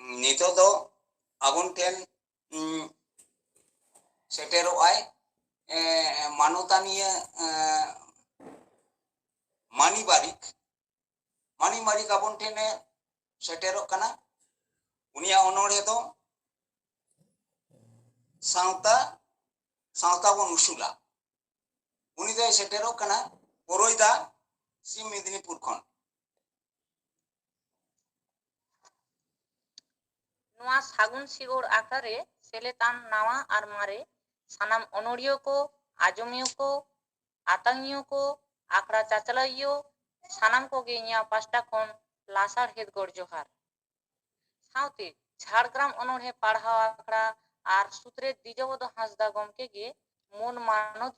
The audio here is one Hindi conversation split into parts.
नितो दो आबुन ठेन सेटेरोआय मानवतानिया मानी बारिक आबुन ठेन सेटेरो कना उनिया ओनोड़े दो सावता बन उसूला उनी दो सेटेरो कना पोरोइदा सी मेदिनीपुर खन नुआ सागुन सिगोर आकारे सेलेतान नावा आर मारे सानाम ओनोड़ियो को आजमियो को आतंगियों को आखड़ा चाचलाइयो सानाम को गेनिया पास्टा खन लासार हेद गोड़ जोहार साउते झाड़ग्राम ओनोड़े पढ़ाव आखड़ा आर सूत्रे दिजबद हांसदा गमके गे मन मानव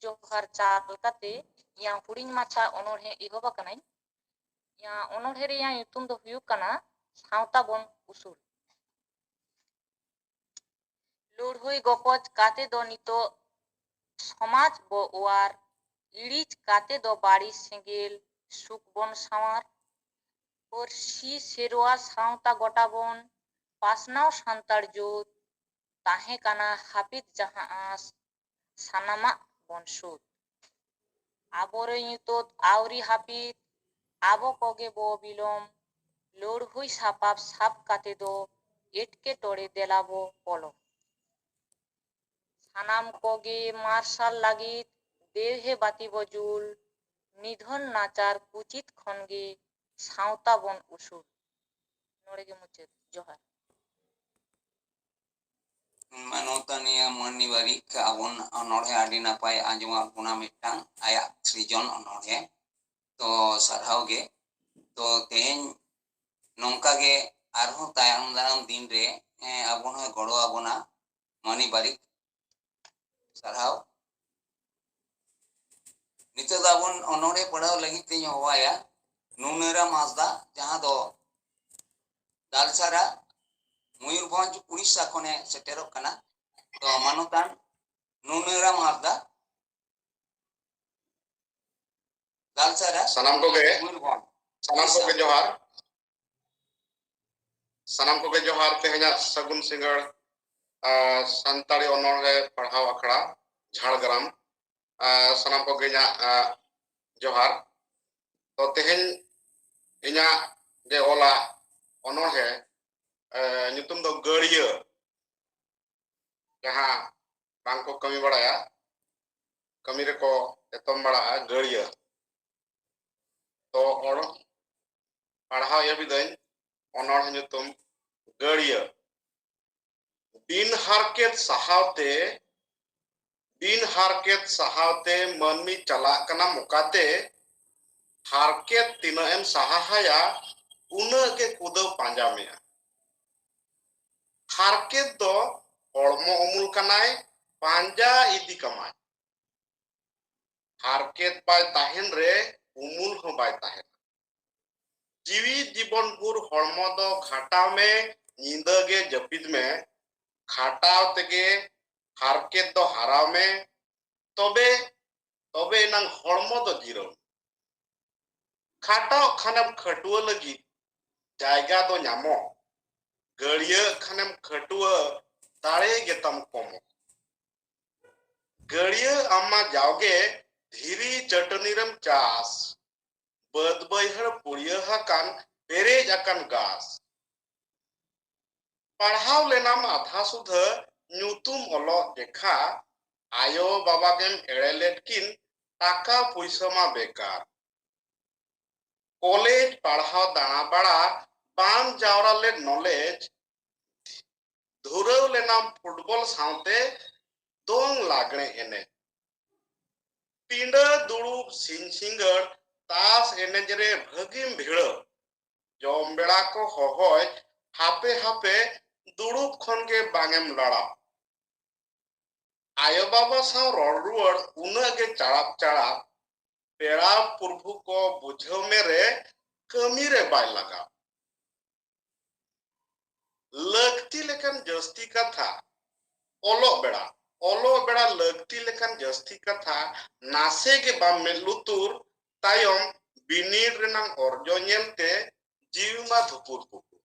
जोहार चाल काते या हुडिंग माछा ओनोड़े इहोबा कनाई या ओनोड़े रे या युतुम दो हुयुग कना सावता बन उसूल लुढ़ुई गपज काते दो नितो समाज बो ओयार इड़िज काते दो बाड़ी सेंगेल सुक बन सावार और सी सेरुआ सावता गोटा बन पासनाव सान्ताड़ जोत ताहे काना हापिद जहां आस सानामा बन सुद आबोरे युतोत आवरी हापिद आबो कोगे बो बिलोम लुढ़ुई सापाब साप काते दो एटके टोड़े देलाबो पोलो सानाम कोगे मार्शल लागित देवहे बाती बजुल निधन नाचार कुचित खनगे सावता बन उसूल नोड़ेगे मुचे जोहार मानवतानिया मनी बारिक आबुन ओनोड़े आदि नापाय आंजमा बुना मिटांग आया सृजन ओनोड़े तो सारहावगे तो तेन नौका गे आरहो तायम दाराम दिन रे आबुन हो गड़ो आबुना मनी बारिक सारहाव नितो दाबुन ओनोड़े पढ़ाव लगी तेन होवाया नुनेरा मासदा जहां दो दालसारा मयूरभंज उड़ीसा खने सेटेरो कना तो मानवतान नुनेरा मासदा दालसारा सनम को के जोहार तेहना सगुन सिंगड़ संताड़ी ओनोड़े पढ़ाव आखड़ा झाड़ग्राम सनम को गेना जोहार तो तेहन इना जे ओला ओनोड़े नितुम दो गड़िया जहां बांग को कमी बड़ाया कमी रे को एतम बड़ा गड़िया तो और पढ़ाव ये भी दिन ओनोड़ नितुम गड़िया दिन हारकेत सहावते मनमी चला कना मुकाते हारकेत तीना एम सहाया उना के कुदो पांजा में हारकेत दो हड़मो उमुल कनाय पांजा इदी कमाय हारकेत बाय ताहेन रे उमुल हो बाय ताहेन जीवी जीवन भूर हड़मो दो खाटाव में नींद गे जपिद में खाटाव तेगे हारकेत दो हाराव में तबे नंग हड़मो दो जीरो खाटाव खानम खटुआ लगी जायगा दो न्यामो गड़िया खानम खटुआ दाड़े गेतम कोमो गड़िया अम्मा जाओगे धीरी चटनीरम चास बद बैहर पुड़िया हकान पेरेज अकन गास पढ़ाव लेनाम आधा सुध न्यूतुम ओलो देखा आयो बाबा गेम एड़ेलेटकिन टाका पैसा मा बेकार कॉलेज पढ़ाव दाना बड़ा बाम जावरा ले नॉलेज धुरव लेनाम फुटबॉल सावते दोंग लागणे एने पिंडा दुड़ुब सिंगड़ तास एनेज रे भगिम भिड़ जम बेड़ा को होहय हापे हापे दुड़ुब खन के बांगेम लड़ा आयो बाबा साव रोड रुआड़ उना के चढ़ाप पेड़ा प्रभु को बुझो मेरे कमी रे बाय लगा लगती लेकिन जस्ती कथा ओलो बेड़ा लगती लेकिन जस्ती कथा नासे के बाम में लुतुर तायम बिनीर रेनांग orjo ñelte जीव मा धुपुर पुपुर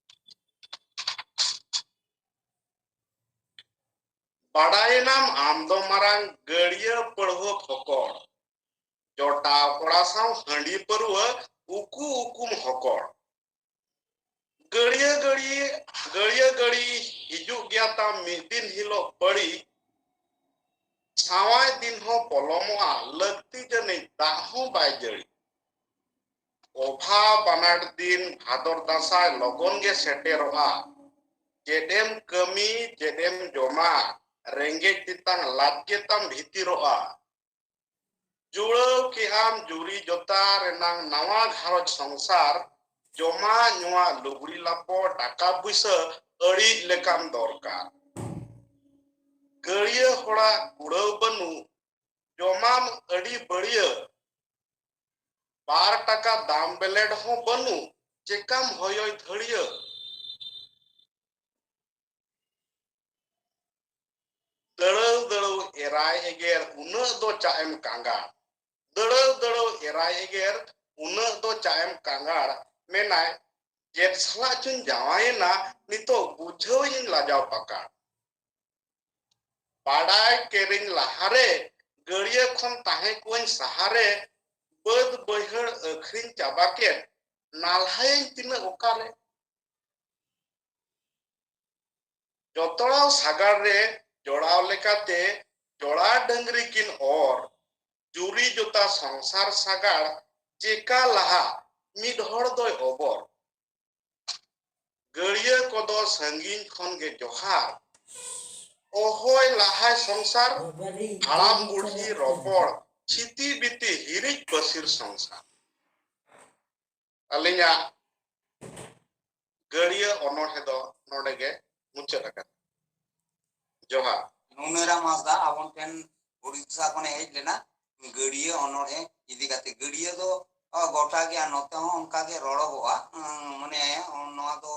Badainam amdo marang gariya perho hokor. Jota kora saw handi perwa uku ukum hokor. Gariya gari hijuk gya ta midin hilo pari. Sawai din ho polomoa lagti jane daho bai jari. Obha banar din bhador dasai logon ge seteroa. Jedem kami jedem joma rengge titang latke tam bhitiroa. Jurau ki am juri jota renang nawa gharoj songsar joma nyua lugri lapo taka puisa adi lekam dorkar. Gariya hora urau banu jomam adi bariya bar taka dam beled ho banu cekam hoyoy dhariya. Darau erai eger una do caem kanggar. Darau erai eger una do caem kanggar menai jet sala chun jawaiena nito bujhau ing lajau pakar. Padai kering lahare gariya khon tahe kuing sahare bad baihar akhring cabaket nalhain tina okare. Jotorau sagar re jorau lekate jora dangri kin or juri jota songsar sagar ceka laha mid hor doy obor. Gariya kodo sangin khon ge johar. Ohoy lahai songsar haram burhi ropor chiti biti hirik basir songsar. Alinya gariya onor hedo nodege munchat akan. Johar. नुनेरा मासदा आबन टेन उड़ीसा खने हेज लेना गड़िया ओनोरे इदी काते गड़िया दो गोटा के नते हो उनका के रड़ोगवा माने नोआ दो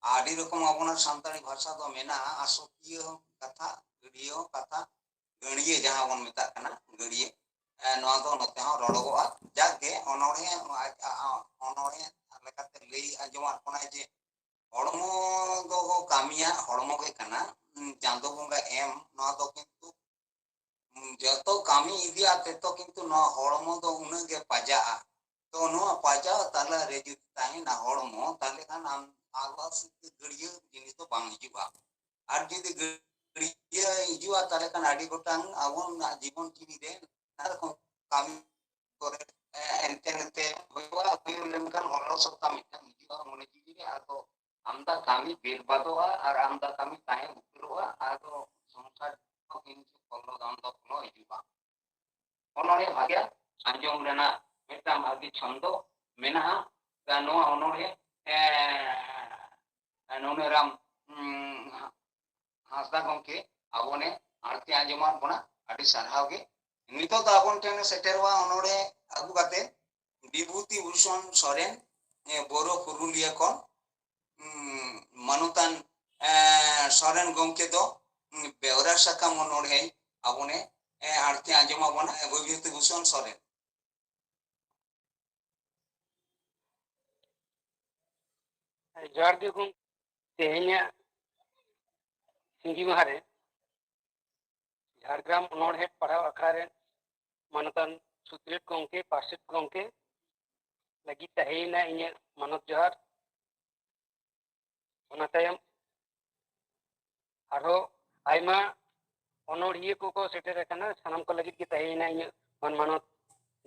आदि रकम आबोना सान्ताली भाषा दो मेना आसोकिय कथा गड़िया कथा गणिये जहां बन मेता कना गड़िये नोआ दो नते हो रड़ोगवा जाके ओनोरे लेकाते लई आजमा कोना जे हड़मो दो कामिया हड़मो के कना चांदो बंगा एम नोआ दो किंतु जतो कामी इदिया तेतो किंतु नो हड़मो दो उना गे पाजा तो नो पाजा ताला रेजु ताहे ना हड़मो ताले खान आम आवास गड़िया जिनिस तो बांग हिजुआ आर जदि गड़िया हिजुआ ताले खान आडी गोटांग आवन जीवन किनी रे नार कामी करे एंते होवा लेमकान हड़ो सत्ता मिटा हिजुआ मने जिबि रे आतो आमदा कामी बेरबादोआ और आमदा कामी ताहे उतरोआ आदो संसार को किंतु कल्लो दांदो नो हिजुआ ओनोरे भाग्या अंजोम रेना मेटा भागी छंदो मेना गानो ओनोरे नोनेराम हासदा गंके आबोने आरती आंजमा बोना आडी सारहाव गे नितो दा आबोन टेन सेटेरवा ओनोरे आगु काते विभूति भूषण सोरेन बोरो कुरुलिया कोन manutan soren gomke do beura saka monor hei abone arti anjoma bona bobiyete buson soren jar de kum tehnya singi mahare Jhargram onor het padhaw akhare manutan sutrit gomke pasit gomke lagi tahena inya manot johar ona tayam aro aima onoriye ko seter kana sanam ko lagi ki tahena inya manot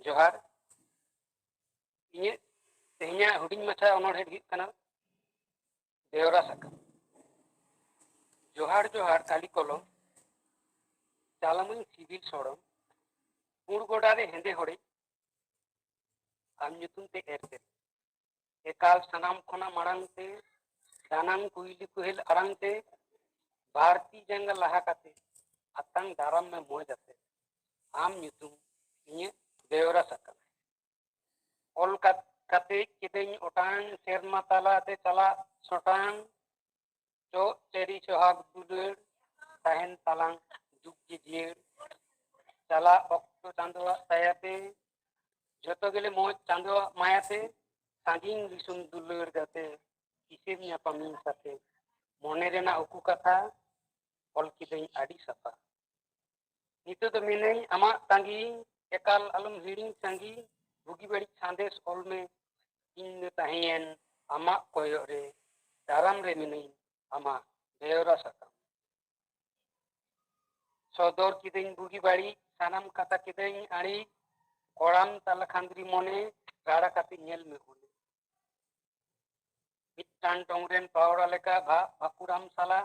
johar inya tehnya huding macha onor het git kana देवरा सकम जोहार जोहार काली कलम चालमन सिविल सोड़म पुरगोडा रे हेंदे होड़े आम nyutum te erte ekal sanam khona marang te danang kuili kuhel arang te Bharti जंग लाहा कते अतंग दारम में मोह जाते आम nyutum इnye देवरा सकम ऑल कते किदें ओटांग शेरमा ताला ते चला सोटांग जो चेरी सोहाग दुलर ताहन तालांग दुख जिजिर चला ऑक्टो चांदवा तायाते जतो गेले मोह चांदवा मायाते सांगिंग दिसुम दुलर गाते किसेम ᱧᱟᱯᱟᱢᱤᱧ साथे मोने रेना उकु कथा ol kidain adi sapa. Nito do minai ama tangi ekal alum hiring tangi bugi bari sandes ol me in tahen ama koyo re daram re minai ama beora sakam. Sodor kidain bugi bari sanam kata kidain ari koram tala khandri mone rara kati nyel me hone. Mitan tongren pawra leka bhakuram sala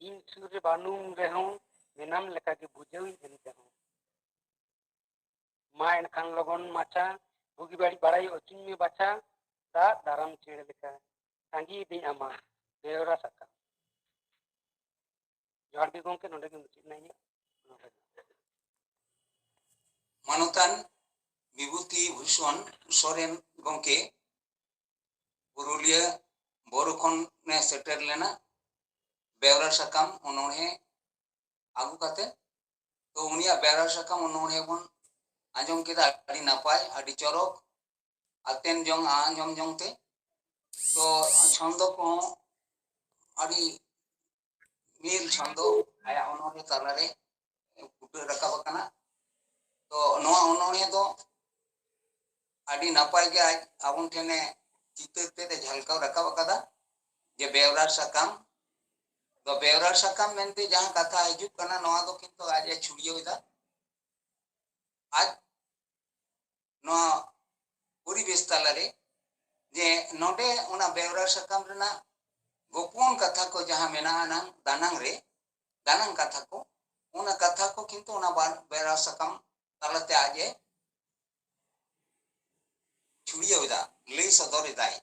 in surre banung rehon menam leka ke bujawi ente hon. Ma enkan logon macha bugi bari barai ocin me baca ta daram chere leka tangi di ama beora saka. Johar ge gongke nonde ge mucit nanya. Manutan Vibhuti Bhushan Soren gongke Purulia Borokon ne setter lena Bewra सकम उन्होंने आगू कते तो उनिया बेवरा सकम उन्होंने बन आजम के दाड़ी नपाय आदि चौरोक अत्यंत जोंग आजम जोंगते तो छंदो को आदि नील छंदो आया उन्होंने तरले कुटे रखा बकना तो नवा उन्होंने तो आदि नपाय के आबुन ठेने चित्ते ते झलका रखा बकदा जे बेवरा सकम तो बेवरा सकम मेनते जहां कथा हिजुक कना नवा दो किंतु आज छुड़ियो इदा आज नवा परिवेश तालारे जे नोडे उना बेवरा सकम रेना गोपन कथा को जहां मेना ना दानंग रे दानंग कथा को उना कथा को किंतु उना बेवरा सकम तालाते आजे छुड़ियो इदा ले सदर इदाई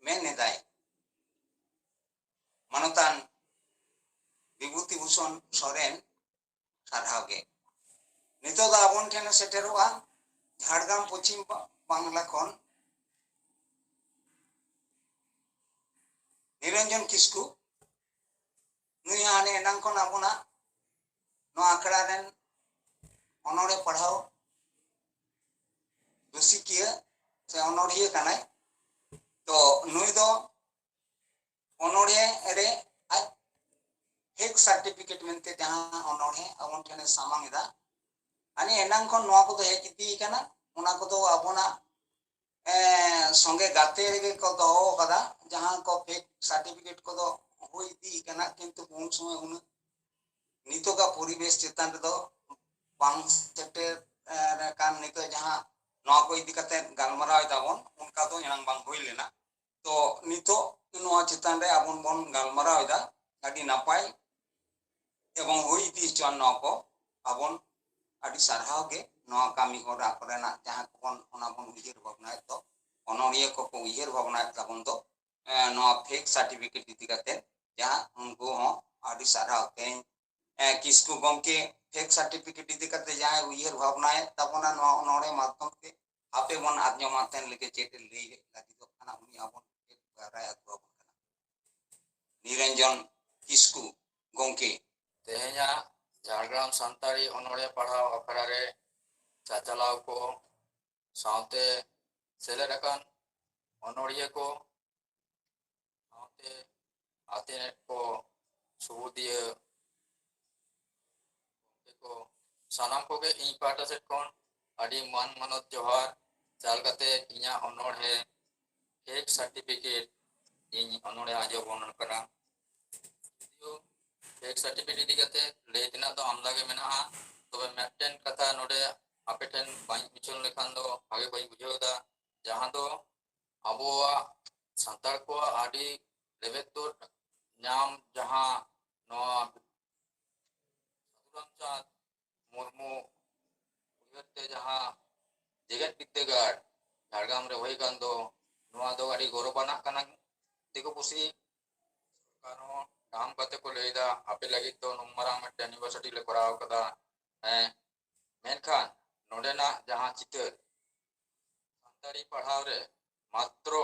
मेन इदाई मनोतान विभूति भूषण सोरेन सारहागे नितो दा आबन ठेने सेटेरोआ झाड़ग्राम पश्चिम बांगला खन निरंजन किस्कू नुई हाने एनांग खन आबोना नो आखड़ा रेन अनोड़े पढ़ाओ रसिकिया से अनोड़िया कनाय तो नुई दो अनोड़े रे आज हेक सर्टिफिकेट मेनते जहां अनोड़े आबन ठेने सामांग इदा अनि एनांग खन नोआ को दो हेक इदी कना उना को दो आबोना संगे गाते रे को दो कदा जहां को फेक सर्टिफिकेट को दो होई दी कना किंतु उन समय उन नितो का परिवेश चेतन रे दो बांग सेटे कान नितो जहां नोआ को इदी कते गालमाराव दाबोन उनका दो यांग बांग होई लेना तो नितो नोआ चेतन रे आबोन बोन गालमाराव दा आदि नापाय एवं होई दी चन नोआ को आबोन आदि सारहाव गे नोआ कामी होरा करेना जहां कोन ओना बोन उइहर भावना तो अनोरिया को उइहर भावना ताबोन दो नोआ फेक सर्टिफिकेट इदी कते जहां उनको हो आदि सारहाव के किसको गमके फेक सर्टिफिकेट इदी कते जहां उइहर भावना ताबोना नोआ अनोरे माध्यम ते आपे बोन आज्ञामातन लेके चेटे ले लागी तो खाना उनी आबोन एक राय अथवा निरंजन किसको गमके तेहenya झाड़ग्राम संतारी अनोड़े पढ़ाओ अखड़ा रे चाचलाव को साउते सेलेरकन अनोड़िया को साउते आते को सुबुदिया को सानाम को के इन पाटा से कौन अड़ी मन मनोत जोहार चाल कते इया अनोड़े एक सर्टिफिकेट इन अनोड़े आजो बनन करा एक सर्टिफिकेट इदी कते लेतना तो आमदा के मेना तबे मैटेन कथा नोडे आपेटेन बाई मिचन लेखान दो आगे बाई बुझेदा जहां दो अबोआ संतार को आडी लेवे तो नाम जहां नोआ साधुरामचंद मुर्मू उयते जहां जेगत विद्यागार झाड़ग्राम रे होई कान दो नोआ दो आडी गौरवाना कना देखो पुसी कानो काम कते को लेदा आपे लगी तो नम्बरा में यूनिवर्सिटी ले कराव कदा है मेनखान नोडेना जहां चित्र संतारी पढ़ाव रे मात्रो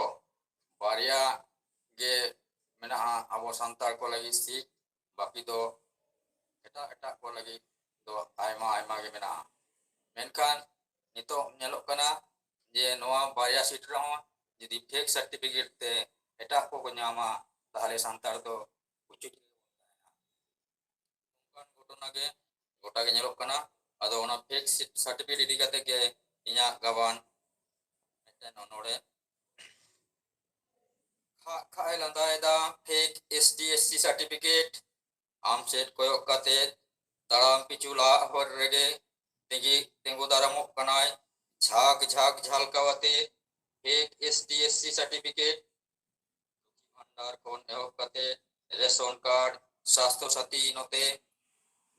बारिया गे मेना आबो संतार को लगी सीख बाकी दो एटा एटा को लगी दो आयमा आयमा गे मेना मेनखान नितो नेलो कना जे नोआ बारिया सीट रहो यदि फेक सर्टिफिकेट ते एटा को न्यामा ताले संतार दो उचित ᱜᱷᱚᱴᱚᱱᱟ ᱜᱮ ᱜᱚᱴᱟ ᱜᱮ ᱧᱮᱞᱚᱜ ᱠᱟᱱᱟ ᱟᱫᱚ ᱚᱱᱟ ᱯᱷᱮᱠ ᱥᱟᱨᱴᱤᱯᱷᱤᱠᱮᱴ ᱤᱫᱤ ᱠᱟᱛᱮ ᱜᱮ ᱤᱧᱟᱹᱜ ᱜᱟᱵᱟᱱ ᱢᱤᱫᱴᱮᱱ ᱚᱱᱚᱲᱦᱮ ᱠᱷᱟᱭ ᱞᱟᱸᱫᱟᱭᱮᱫᱟ ᱯᱷᱮᱠ ST/SC ᱥᱟᱨᱴᱤᱯᱷᱤᱠᱮᱴ ᱟᱢ ᱥᱮᱫ ᱠᱚᱭᱚᱜ ᱠᱟᱛᱮ ᱛᱟᱲᱟᱢ ᱯᱤᱪᱷᱩ ᱞᱟᱦᱟ ᱦᱚᱨ ᱨᱮᱜᱮ ᱛᱤᱸᱜᱩ ᱫᱟᱨᱟᱢᱚᱜ ᱠᱟᱱᱟᱭ ঝাঁক ঝাঁক ঝালকাওয়াতে ফেক ST/SC সার্টিফিকেট ভান্ডার ᱠᱷᱚᱱ ᱮᱦᱚᱵ ᱠᱟᱛᱮ ᱨᱮᱥᱚᱱ ᱠᱟর্ᱰ ᱥᱟᱥᱛᱷᱚ ᱥᱟᱛᱷᱤ ᱱᱚᱛᱮ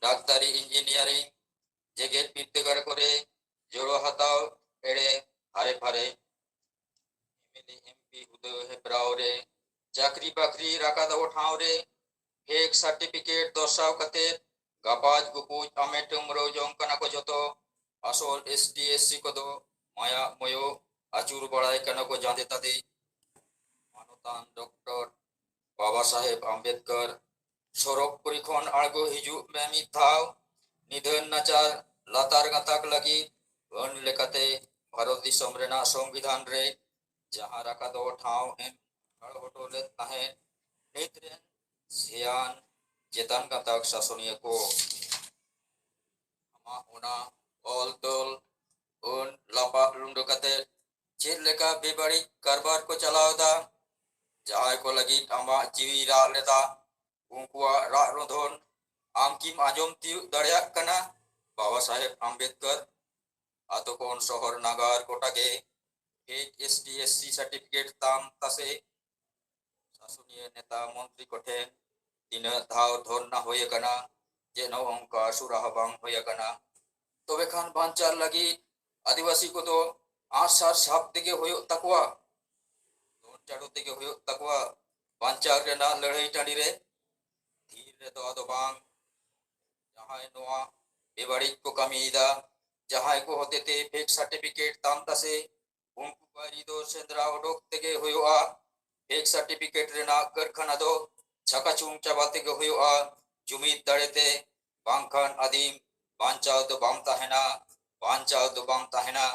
ᱰᱟᱠᱛᱟᱨᱤ ᱤᱧᱡᱤᱱᱤᱭᱟরিং ᱡᱮᱜᱮᱫ ᱵᱤᱨᱫᱟᱹᱜᱟᱲ ᱠᱚᱨᱮ ᱡᱚᱲᱚ ᱦᱟᱛᱟᱣ ᱮᱲᱮ ᱦᱟᱨᱮ ᱯᱷᱟᱨᱮ MLA MP ᱦᱩᱫᱟᱹ ᱦᱮᱯᱨᱟᱣ ᱨᱮ ᱪᱟᱠᱨᱤ ᱵᱟᱠᱨᱤ ᱨᱟᱠᱟᱫᱚᱜ ᱴᱷᱟᱶ ᱨᱮ ᱯᱷᱮᱠ ᱥᱟᱨᱴᱤᱯᱷᱤᱠᱮᱴ ᱫᱚᱨᱥᱟᱣ ᱠᱟᱛᱮ ᱜᱟᱯᱟᱡ ᱜᱩᱯᱩᱡ ᱟᱢᱮ ᱴᱩᱢᱨᱟᱹᱣ ᱡᱚᱝ ᱠᱟᱱᱟ ᱠᱚ ᱡᱚᱛᱚ ᱟᱥᱚᱞ ST/SC ᱠᱚᱫᱚ ᱢᱟᱭᱟ ᱢᱚᱭᱚ ᱟᱹᱪᱩᱨ ᱵᱟᱲᱟᱭ ᱠᱟᱱᱟ ᱠᱚ ᱡᱟᱸᱫᱮ ᱛᱟᱫᱮ ᱢᱟᱱᱚᱛᱟᱱ ᱰᱚᱠᱴᱚᱨ ᱵᱟᱵᱟ ᱥᱟᱦᱮᱵ ᱟᱢᱵᱮᱫᱠᱚᱨ ᱥᱚᱨᱚᱜ ᱯᱩᱨᱤ ᱠᱷᱚᱱ ᱟᱬᱜᱚ ᱦᱤᱡᱩᱜ ᱢᱮ ᱢᱤᱫ ᱫᱷᱟᱣ ᱱᱤᱫᱷᱟᱹᱱ ᱱᱟᱪᱟᱨ ᱞᱟᱛᱟᱨ ᱜᱟᱛᱟᱠ ᱞᱟᱹᱜᱤᱫ ᱟᱹᱱ ᱞᱮᱠᱟᱛᱮ ᱵᱷᱟᱨᱚᱛ ᱫᱤᱥᱚᱢ ᱨᱮᱱᱟᱜ ᱥᱚᱝᱵᱤᱫᱷᱟᱱ ᱨᱮ ᱡᱟᱦᱟᱸ ᱨᱟᱠᱟᱫᱚᱜ ᱴᱷᱟᱶ ᱮᱢ ᱴᱷᱟᱲ ᱦᱚᱴᱚ ᱞᱮᱫ ᱛᱟᱦᱮᱸᱫ ᱱᱤᱛ ᱨᱮᱱ ᱥᱮᱭᱟᱱ ᱪᱮᱛᱟᱱ ᱜᱟᱛᱟᱠ ᱥᱟᱥᱚᱱᱤᱭᱟᱹ ᱠᱚ ᱟᱢᱟᱜ ᱚᱱᱟ ᱚᱞ ᱛᱚᱞ ᱟᱹᱱ ᱞᱟᱯᱟᱜ ᱞᱩᱸᱰᱟᱹ ᱠᱟᱛᱮ ᱪᱮᱫ ᱞᱮᱠᱟ ᱵᱮᱵᱟᱹᱲᱤᱡ ᱠᱟᱨᱵᱟᱨ ᱠᱚ ᱪᱟᱞᱟᱣᱮᱫᱟ ᱡᱟᱦᱟᱸᱭ ᱠᱚ ᱞᱟᱹᱜᱤᱫ ᱟᱢᱟᱜ ᱡᱤᱣᱤ ᱨᱟᱜ ᱞᱮᱫᱟ उनकुआ राग रोधन आम की आजम तीयु दाड़ियाग कना बाबा साहेब आम्बेडकर आतो कोन शहर नागार गोटागे फेक ST/SC सर्टिफिकेट ताम तसे शासनीय नेता मंत्री कोठे तीन धाव धरना होय कना जे नो अंका सुराहा बांग होय कना तबे खान बांचार लगी आदिवासी को तो आसार साप तेगे होय तकवा दोन चाडो तेगे होय तकवा बांचार रेना लड़ाई टाड़ी रे धीर रे तो आदो बांग जहां नोआ बेबाड़ी को कमीदा जहां को होते थे फेक सर्टिफिकेट ताम तसे उनको बारी दो सेंद्रा ओडोक तेगे होयोआ फेक सर्टिफिकेट रेना कारखाना दो छकाचुम चाबाते के होयोआ जुमीद दाड़ेते बांखान आदिम बांचाव दो बाम ताहेना बांचाव दो बाम ताहेना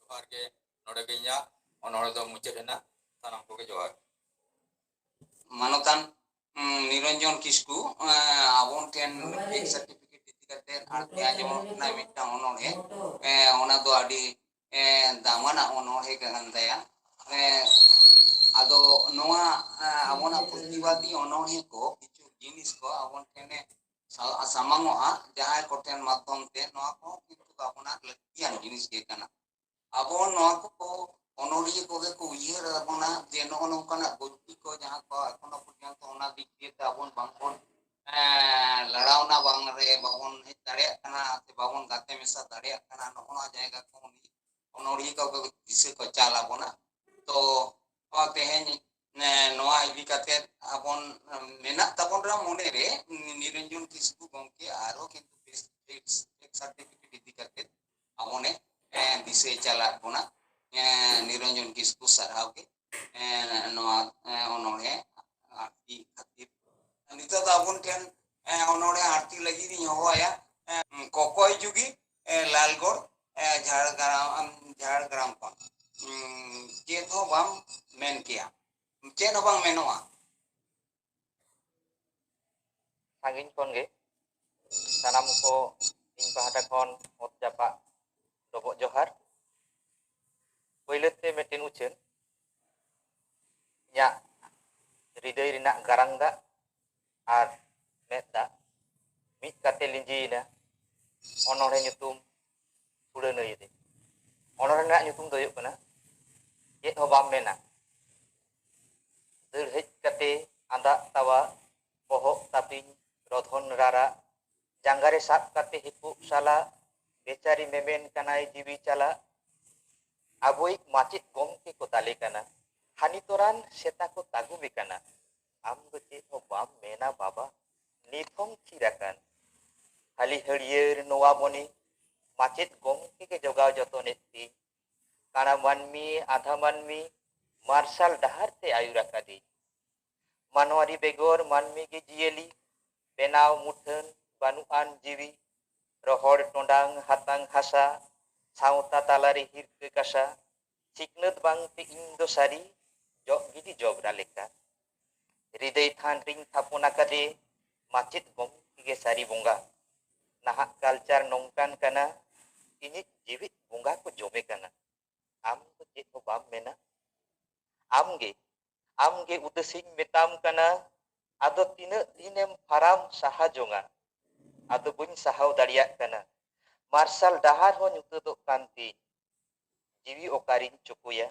जोहार के नोडे गे냐 ओनोडे दो मुचेना सानाम को के जोहार मानोतान निरंजन किस्कू आबोन टेन फेक सर्टिफिकेट इदि कते आते आजमो ना मिटा ओनोडे ओना दो आडी दामाना ओनोडे कान दया आदो नोआ आबोना प्रतिवादी ओनोडे को किछु जिनिस को आबोन टेने सामांगोआ जहां कोटेन माध्यम ते नोआ को किछु आबोना लकियान जिनिस के काना आबो नोआ को ओनोडिये कोगे को उयहर आबोना जे नो नोकाना गलती को जहां को एखोनो पर्यंत ओना दिक दिए आबोन बांगबोन लड़ावना बांग रे बाबोन हेज दाड़िया काना से बाबोन गाते मेसा दाड़िया काना नोना जायगा को ओनोडिये को दिसे को चाल आबोना तो तेहेन नोआ इदि काते आबोन मेना ताबोन रा मोने रे निरंजन किस्कू गंके आरो किंतु फेक सर्टिफिकेट इदि काते आबोने दिसे चाला बोना निरंजन किस्कू साराव के नोआ ओनोडे आरती खातिर नितो आबोन टेन ओनोडे आरती लगी नी होया कोकोय जुगी लालगढ़ झाड़ग्राम को चेत हो बाम मेन किया चेत हो बाम मेनोआ सागिन खन गे सानाम को इन पाहटा खन मत जापा डबो जोहार पहलेते मेटेन उचेन या हृदय रिना गारांगा आर मेदा मित काते लिंजीना ओनोडे nyutum उड़ान ये ओनोडे ना nyutum दो कना ये हो बाम मेना दर हेज काते आंदा तावा पोहो तापिन रोधन रारा जांगारे साब काते हिपु साला बेचारी मेमेन कनाय जीवी चला आबोइक माचित गमके को ताले कना हानि तोरान सेता को तागु बेकना आम गचे हो बाम मेना बाबा निथों खिराकन खाली हरियर नोआ बनी माचित गमके के जोगाव जतनेती काना मानमी आधा मानमी मार्शल डहार ते आयुराकादी मानवारी बेगोर मानमी के जियली बेनाव मुठन बानुआन जीवी रोहड़ टोंडांग हातांग हासा सावता तालारे हिरके कासा सिकनत बांगते इंदो सारी जग गिदी जबरा लेका हृदय थान रिंग थापुना कादे माचित गम गे सारी बोंगा नाहा कल्चर नोंकान कना इनी जीवित बोंगा को जोमे कना आम तो चेत हो बाम मेना आमगे उदसिन मेताम कना आदो तीना दिनेम फाराम साहा जोंगा आदो बुन साहाव दाड़िया कना मार्शल डाहार हो नुतदो कांती जीवी ओकारिन चुकुया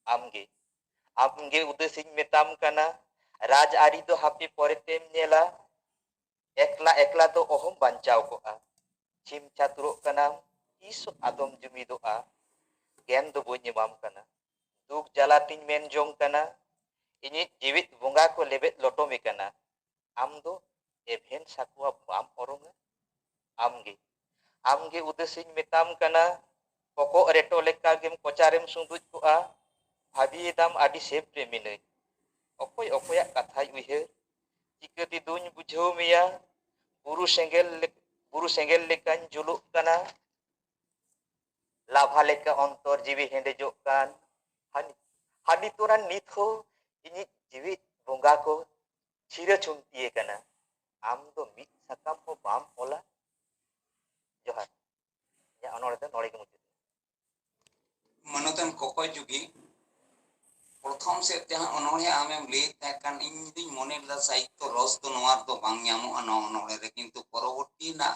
आमगे उदसिन मेताम कना राज आरी दो हापे परेतेम नेला एकला एकला दो ओहम बांचाव कोआ चिम चातुरो कना तीस आदम जुमिदोआ ज्ञान दो बोई निमाम कना दुख जलातिन मेन जोंग कना इनी जीवित बोंगा को लेबेत लोटोमे कना आम दो एभेन साकुआ बाम ओरोंगा आमगे उदसिन मेताम कना पको रेटो लेका गेम कोचारेम सुंदुज कोआ भाबियेदाम आदि सेब रे मिनै अकोय अकोया कथाय उइहेर चिकति दुñ बुझाव मेया बुरु सेंगेल लेकान जुलुक कना लाभा लेका अंतर जीवी हेंडेजोग कान हानि तोरान नित हो इनी जीवित बोंगा को छिरा चुंतिए कना आम दो मित सकाम हो बाम ओला जोहार या अनोड़े दो नोड़े के मुझे मनोतन कोकोय जुगी प्रथम से जहां उन्होंने आमें ले तहकान इन दिन मोने ला साहित्य रस तो नवार तो बांग यामो अनो उन्होंने रे किंतु परवर्ती ना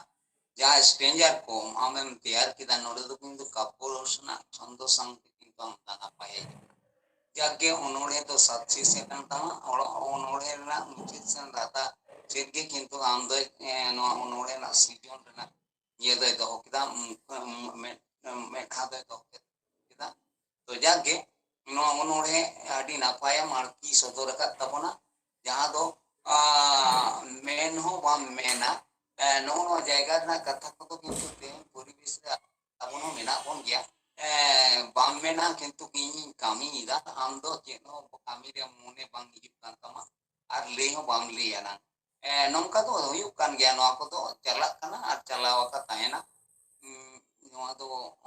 जहां स्ट्रेंजर को आमें तैयार किदा नोड़े तो किंतु कापोरसना छंदो संग किंतु हम दाना पाए जाके उन्होंने तो साक्षी से तमा और उन्होंने ना मुझे से राता चेतगे किंतु आम दो नो उन्होंने ना सीजन ना ये दो किदा में खा दो किदा तो जाके उन्होंने अड़ी नापाया मार्की सदर का तबना जहां दो मेन हो बाम मेना नो जायगा ना कथा को तो किंतु ते परिवेश अबनो मेना बन गया बाम मेना किंतु किनी कामी इदा आम दो चेनो कामी रे मोने बांग हिजुक कान तमा आर ले हो बाम ले याना नोंका तो हुयुक कान गया नो को तो चला काना आर चलावा का तायना नोआ दो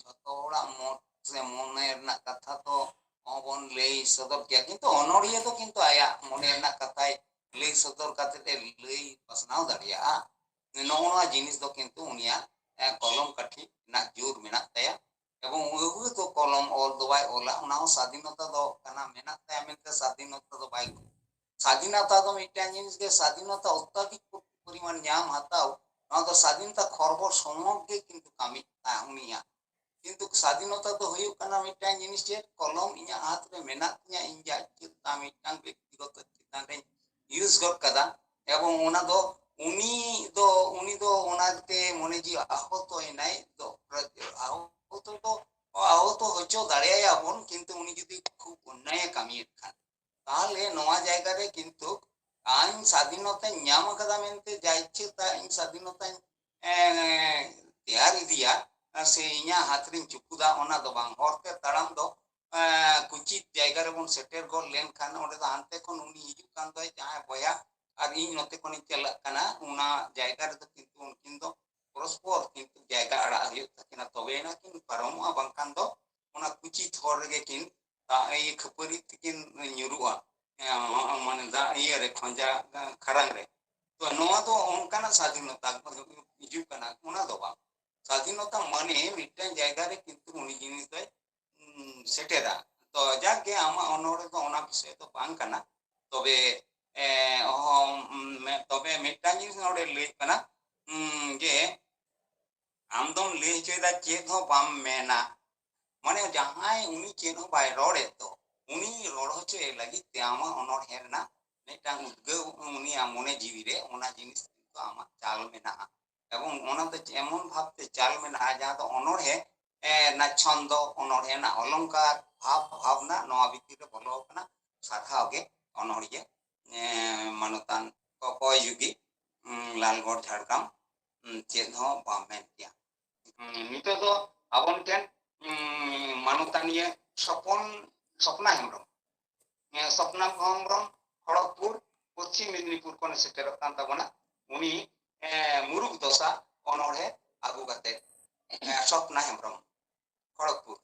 जतो होड़ा मोट से मोने ना कथा तो ओबन ले सदर किया किंतु अनोड़िया तो किंतु आया मोने ना कथा ले सदर काते ले पसनाव दाड़िया नोआ जिनिस दो किंतु उनिया कलम काठी ना जोर मेना ताया एवं उहु तो कलम ऑल दो बाय ओला उना स्वाधीनता दो कना मेना ताया मेनते स्वाधीनता दो बाय स्वाधीनता दो मिटान जिनिस के स्वाधीनता अत्यधिक परिमाण ᱧᱟᱢ हाताव ना तो स्वाधीनता खरबो समग्र किंतु कामी उनिया किंतु स्वाधीनता तो हुयु कना मिटान जिनिस जे कलम इया हाथ रे मेना तिया इंजा चिता मिटान व्यक्तिगत चितान रे यूज गट कदा एवं उना दो उनी दो ओनाते मने जी आहत होइनाय दो आहत होचो दाड़िया बन किंतु उनी जदि खूब अन्याय कामी खान ताहले नोआ जायगा रे किंतु आइन स्वाधीनता ᱧᱟᱢ कदा मेनते जायचे ता इन स्वाधीनता तैयार दिया से इया हाथरिन चुकुदा ओना दो बांग हरते ताड़ाम दो कुचित जायगा रे बन सेटेर गो लेन खान ओडे दो हानते कोन उनी हिजु कान दो जहां बया और इन नोते कोन चला कना उना जायगा रे दो किंतु उनकिन दो परस्पर किंतु जायगा अड़ा हुयु तकिना तबेना किन पारमवा बांकान दो उना कुचित हर गे किन ता ए खपरी तिकिन ᱧᱩᱨᱩᱜᱼᱟ माने दा ये रे खंजा खरंग रे तो नोआ तो उनकाना स्वाधीनता हिजु कना उना दो बा स्वाधीनता माने मिटन जायगा रे किंतु उनी जिनिस दो सेटेरा तो जाके आमा अनोड़े तो ओना विषय तो बांग कना तबे तबे मिटन जिनिस नोड़े ले कना जे आमदम ले चेदा चेद हो बाम मेना माने जहां उनी चेद हो बाय रोड़े तो उनी रोड़ होचे लगी ते आमा अनोड़ हेरना मिटांग उद्गव उनी आमने जीवी रे ओना जिनिस तो आमा चाल मेना एवं ओना तो एमन भाबते चाल मेना जहां तो अनोड़ है ना छंद अनोड़ है ना अलंकार भावना नोआ भीतर रे बोलो कना साधाव के अनोड़िए मानतान कोय युगी लालगढ़ झाड़ग्राम चेद हो बाम मेन किया नितो तो आबन ठेन मानतानिए सपना हेम्ब्रम खड़गपुर पश्चिम मेदिनीपुर को सेटर ताबना उनी मुरुग दशा अनोड़े आगु गाते सपना हेम्ब्रम खड़गपुर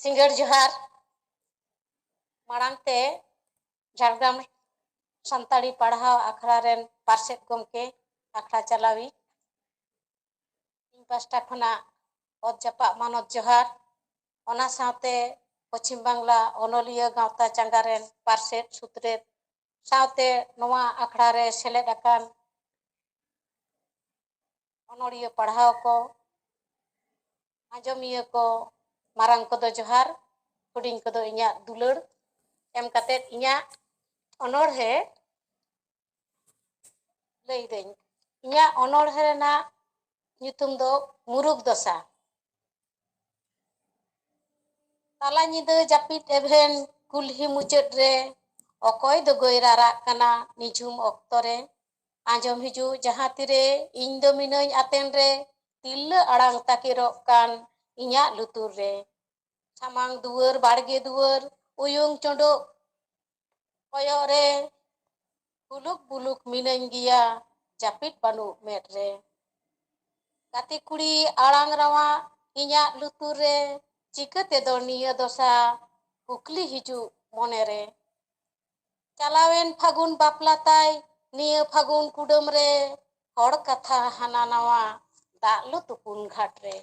सिंगर जोहार माड़ांग ते झाड़ग्राम ᱥᱟᱱᱛᱟᱲᱤ ᱯᱟᱲᱦᱟᱣ ᱟᱠᱷᱲᱟ ᱨᱮᱱ ᱯᱟᱨᱥᱮᱫ ᱜᱚᱢᱠᱮ, ᱟᱠᱷᱲᱟ ᱪᱟᱞᱟᱣᱤᱡ, ᱤᱧ ᱯᱟᱥᱴᱟ ᱠᱷᱚᱱᱟᱜ ᱚᱛ ᱡᱟᱯᱟᱜ ᱢᱟᱱᱚᱛ ᱡᱚᱦᱟᱨ, ᱚᱱᱟ ᱥᱟᱶᱛᱮ ᱯᱚᱪᱷᱤᱢ ᱵᱟᱝᱞᱟ ᱚᱱᱚᱞᱤᱭᱟᱹ ᱜᱟᱶᱛᱟ ᱪᱟᱸᱜᱟ ᱨᱮᱱ ᱯᱟᱨᱥᱮᱫ ᱥᱩᱛᱨᱮᱫ ᱥᱟᱶᱛᱮ ᱱᱚᱣᱟ ᱟᱠᱷᱲᱟ ᱨᱮ ᱥᱮᱞᱮᱫ ᱟᱠᱟᱱ ᱚᱱᱚᱲᱤᱭᱟᱹ ᱯᱟᱲᱦᱟᱣ ᱠᱚ, ᱟᱸᱡᱚᱢᱤᱭᱟᱹ ᱠᱚ, ᱢᱟᱨᱟᱝ ᱠᱚᱫᱚ ᱡᱚᱦᱟᱨ, ᱦᱩᱰᱤᱧ ᱠᱚᱫᱚ ᱤᱧᱟᱹᱜ ᱫᱩᱞᱟᱹᱲ ᱮᱢ ᱠᱟᱛᱮᱫ ᱤᱧᱟᱹᱜ ᱚᱱᱚᱬᱦᱮ ᱞᱟᱹᱭᱫᱟᱹᱧ᱾ ᱤᱧᱟᱹᱜ ᱚᱱᱚᱬᱦᱮ ᱨᱮᱱᱟᱜ ᱧᱩᱛᱩᱢ ᱫᱚ ᱢᱩᱨᱩᱠ ᱫᱚᱥᱟ᱾ ᱛᱟᱞᱟ ᱧᱤᱫᱟᱹ ᱡᱟᱹᱯᱤᱫ ᱮᱵᱷᱮᱱ ᱠᱩᱞᱦᱤ ᱢᱩᱪᱟᱹᱫ ᱨᱮ ᱚᱠᱚᱭ ᱫᱚᱜᱚᱭ ᱨᱟᱨᱟᱜ ᱠᱟᱱᱟ ᱱᱤᱡᱷᱩᱢ ᱚᱠᱛᱚ ᱨᱮ, ᱟᱸᱡᱚᱢ ᱦᱤᱡᱩᱜ ᱡᱟᱦᱟᱸ ᱛᱤᱨᱮ ᱤᱧ ᱫᱚ ᱢᱤᱱᱟᱹᱧ ᱟᱛᱮᱱ ᱨᱮ, ᱛᱤᱨᱞᱟᱹ ᱟᱲᱟᱝ ᱛᱟᱠᱮᱨᱚᱜ ᱠᱟᱱ ᱤᱧᱟᱹᱜ ᱞᱩᱛᱩᱨ ᱨᱮ, ᱥᱟᱢᱟᱝ ᱫᱩᱣᱟᱹᱨ ᱵᱟᱲᱜᱮ ᱫᱩᱣᱟᱹᱨ ᱩᱭᱩᱝ ᱪᱚᱰᱚᱜ ᱠᱚᱭᱚᱜ ᱨᱮ, ᱦᱩᱞᱩᱠ ᱵᱩᱞᱩᱠ ᱢᱤᱱᱟᱹᱧ ᱜᱮᱭᱟ ᱡᱟᱹᱯᱤᱫ ᱵᱟᱹᱱᱩᱜ ᱢᱮᱫ ᱨᱮ, ᱜᱟᱛᱮ ᱠᱩᱲᱤ ᱟᱲᱟᱝ ᱨᱟᱣᱟᱜ ᱤᱧᱟᱹᱜ ᱞᱩᱛᱩᱨ ᱨᱮ, ᱪᱤᱠᱟᱹ ᱛᱮᱫᱚ ᱱᱤᱭᱟᱹ ᱫᱚᱥᱟ ᱠᱩᱠᱞᱤ ᱦᱤᱡᱩᱜ ᱢᱚᱱᱮᱨᱮ, ᱪᱟᱞᱟᱣᱮᱱ ᱯᱷᱟᱹᱜᱩᱱ ᱵᱟᱯᱞᱟ ᱛᱟᱭ ᱱᱤᱭᱟᱹ ᱯᱷᱟᱹᱜᱩᱱ ᱠᱩᱰᱟᱹᱢ ᱨᱮ, ᱦᱚᱲ ᱠᱟᱛᱷᱟ ᱦᱟᱱᱟ ᱱᱟᱣᱟ ᱫᱟᱜ ᱞᱩ ᱛᱩᱯᱩᱱ ᱜᱷᱟᱴ ᱨᱮ,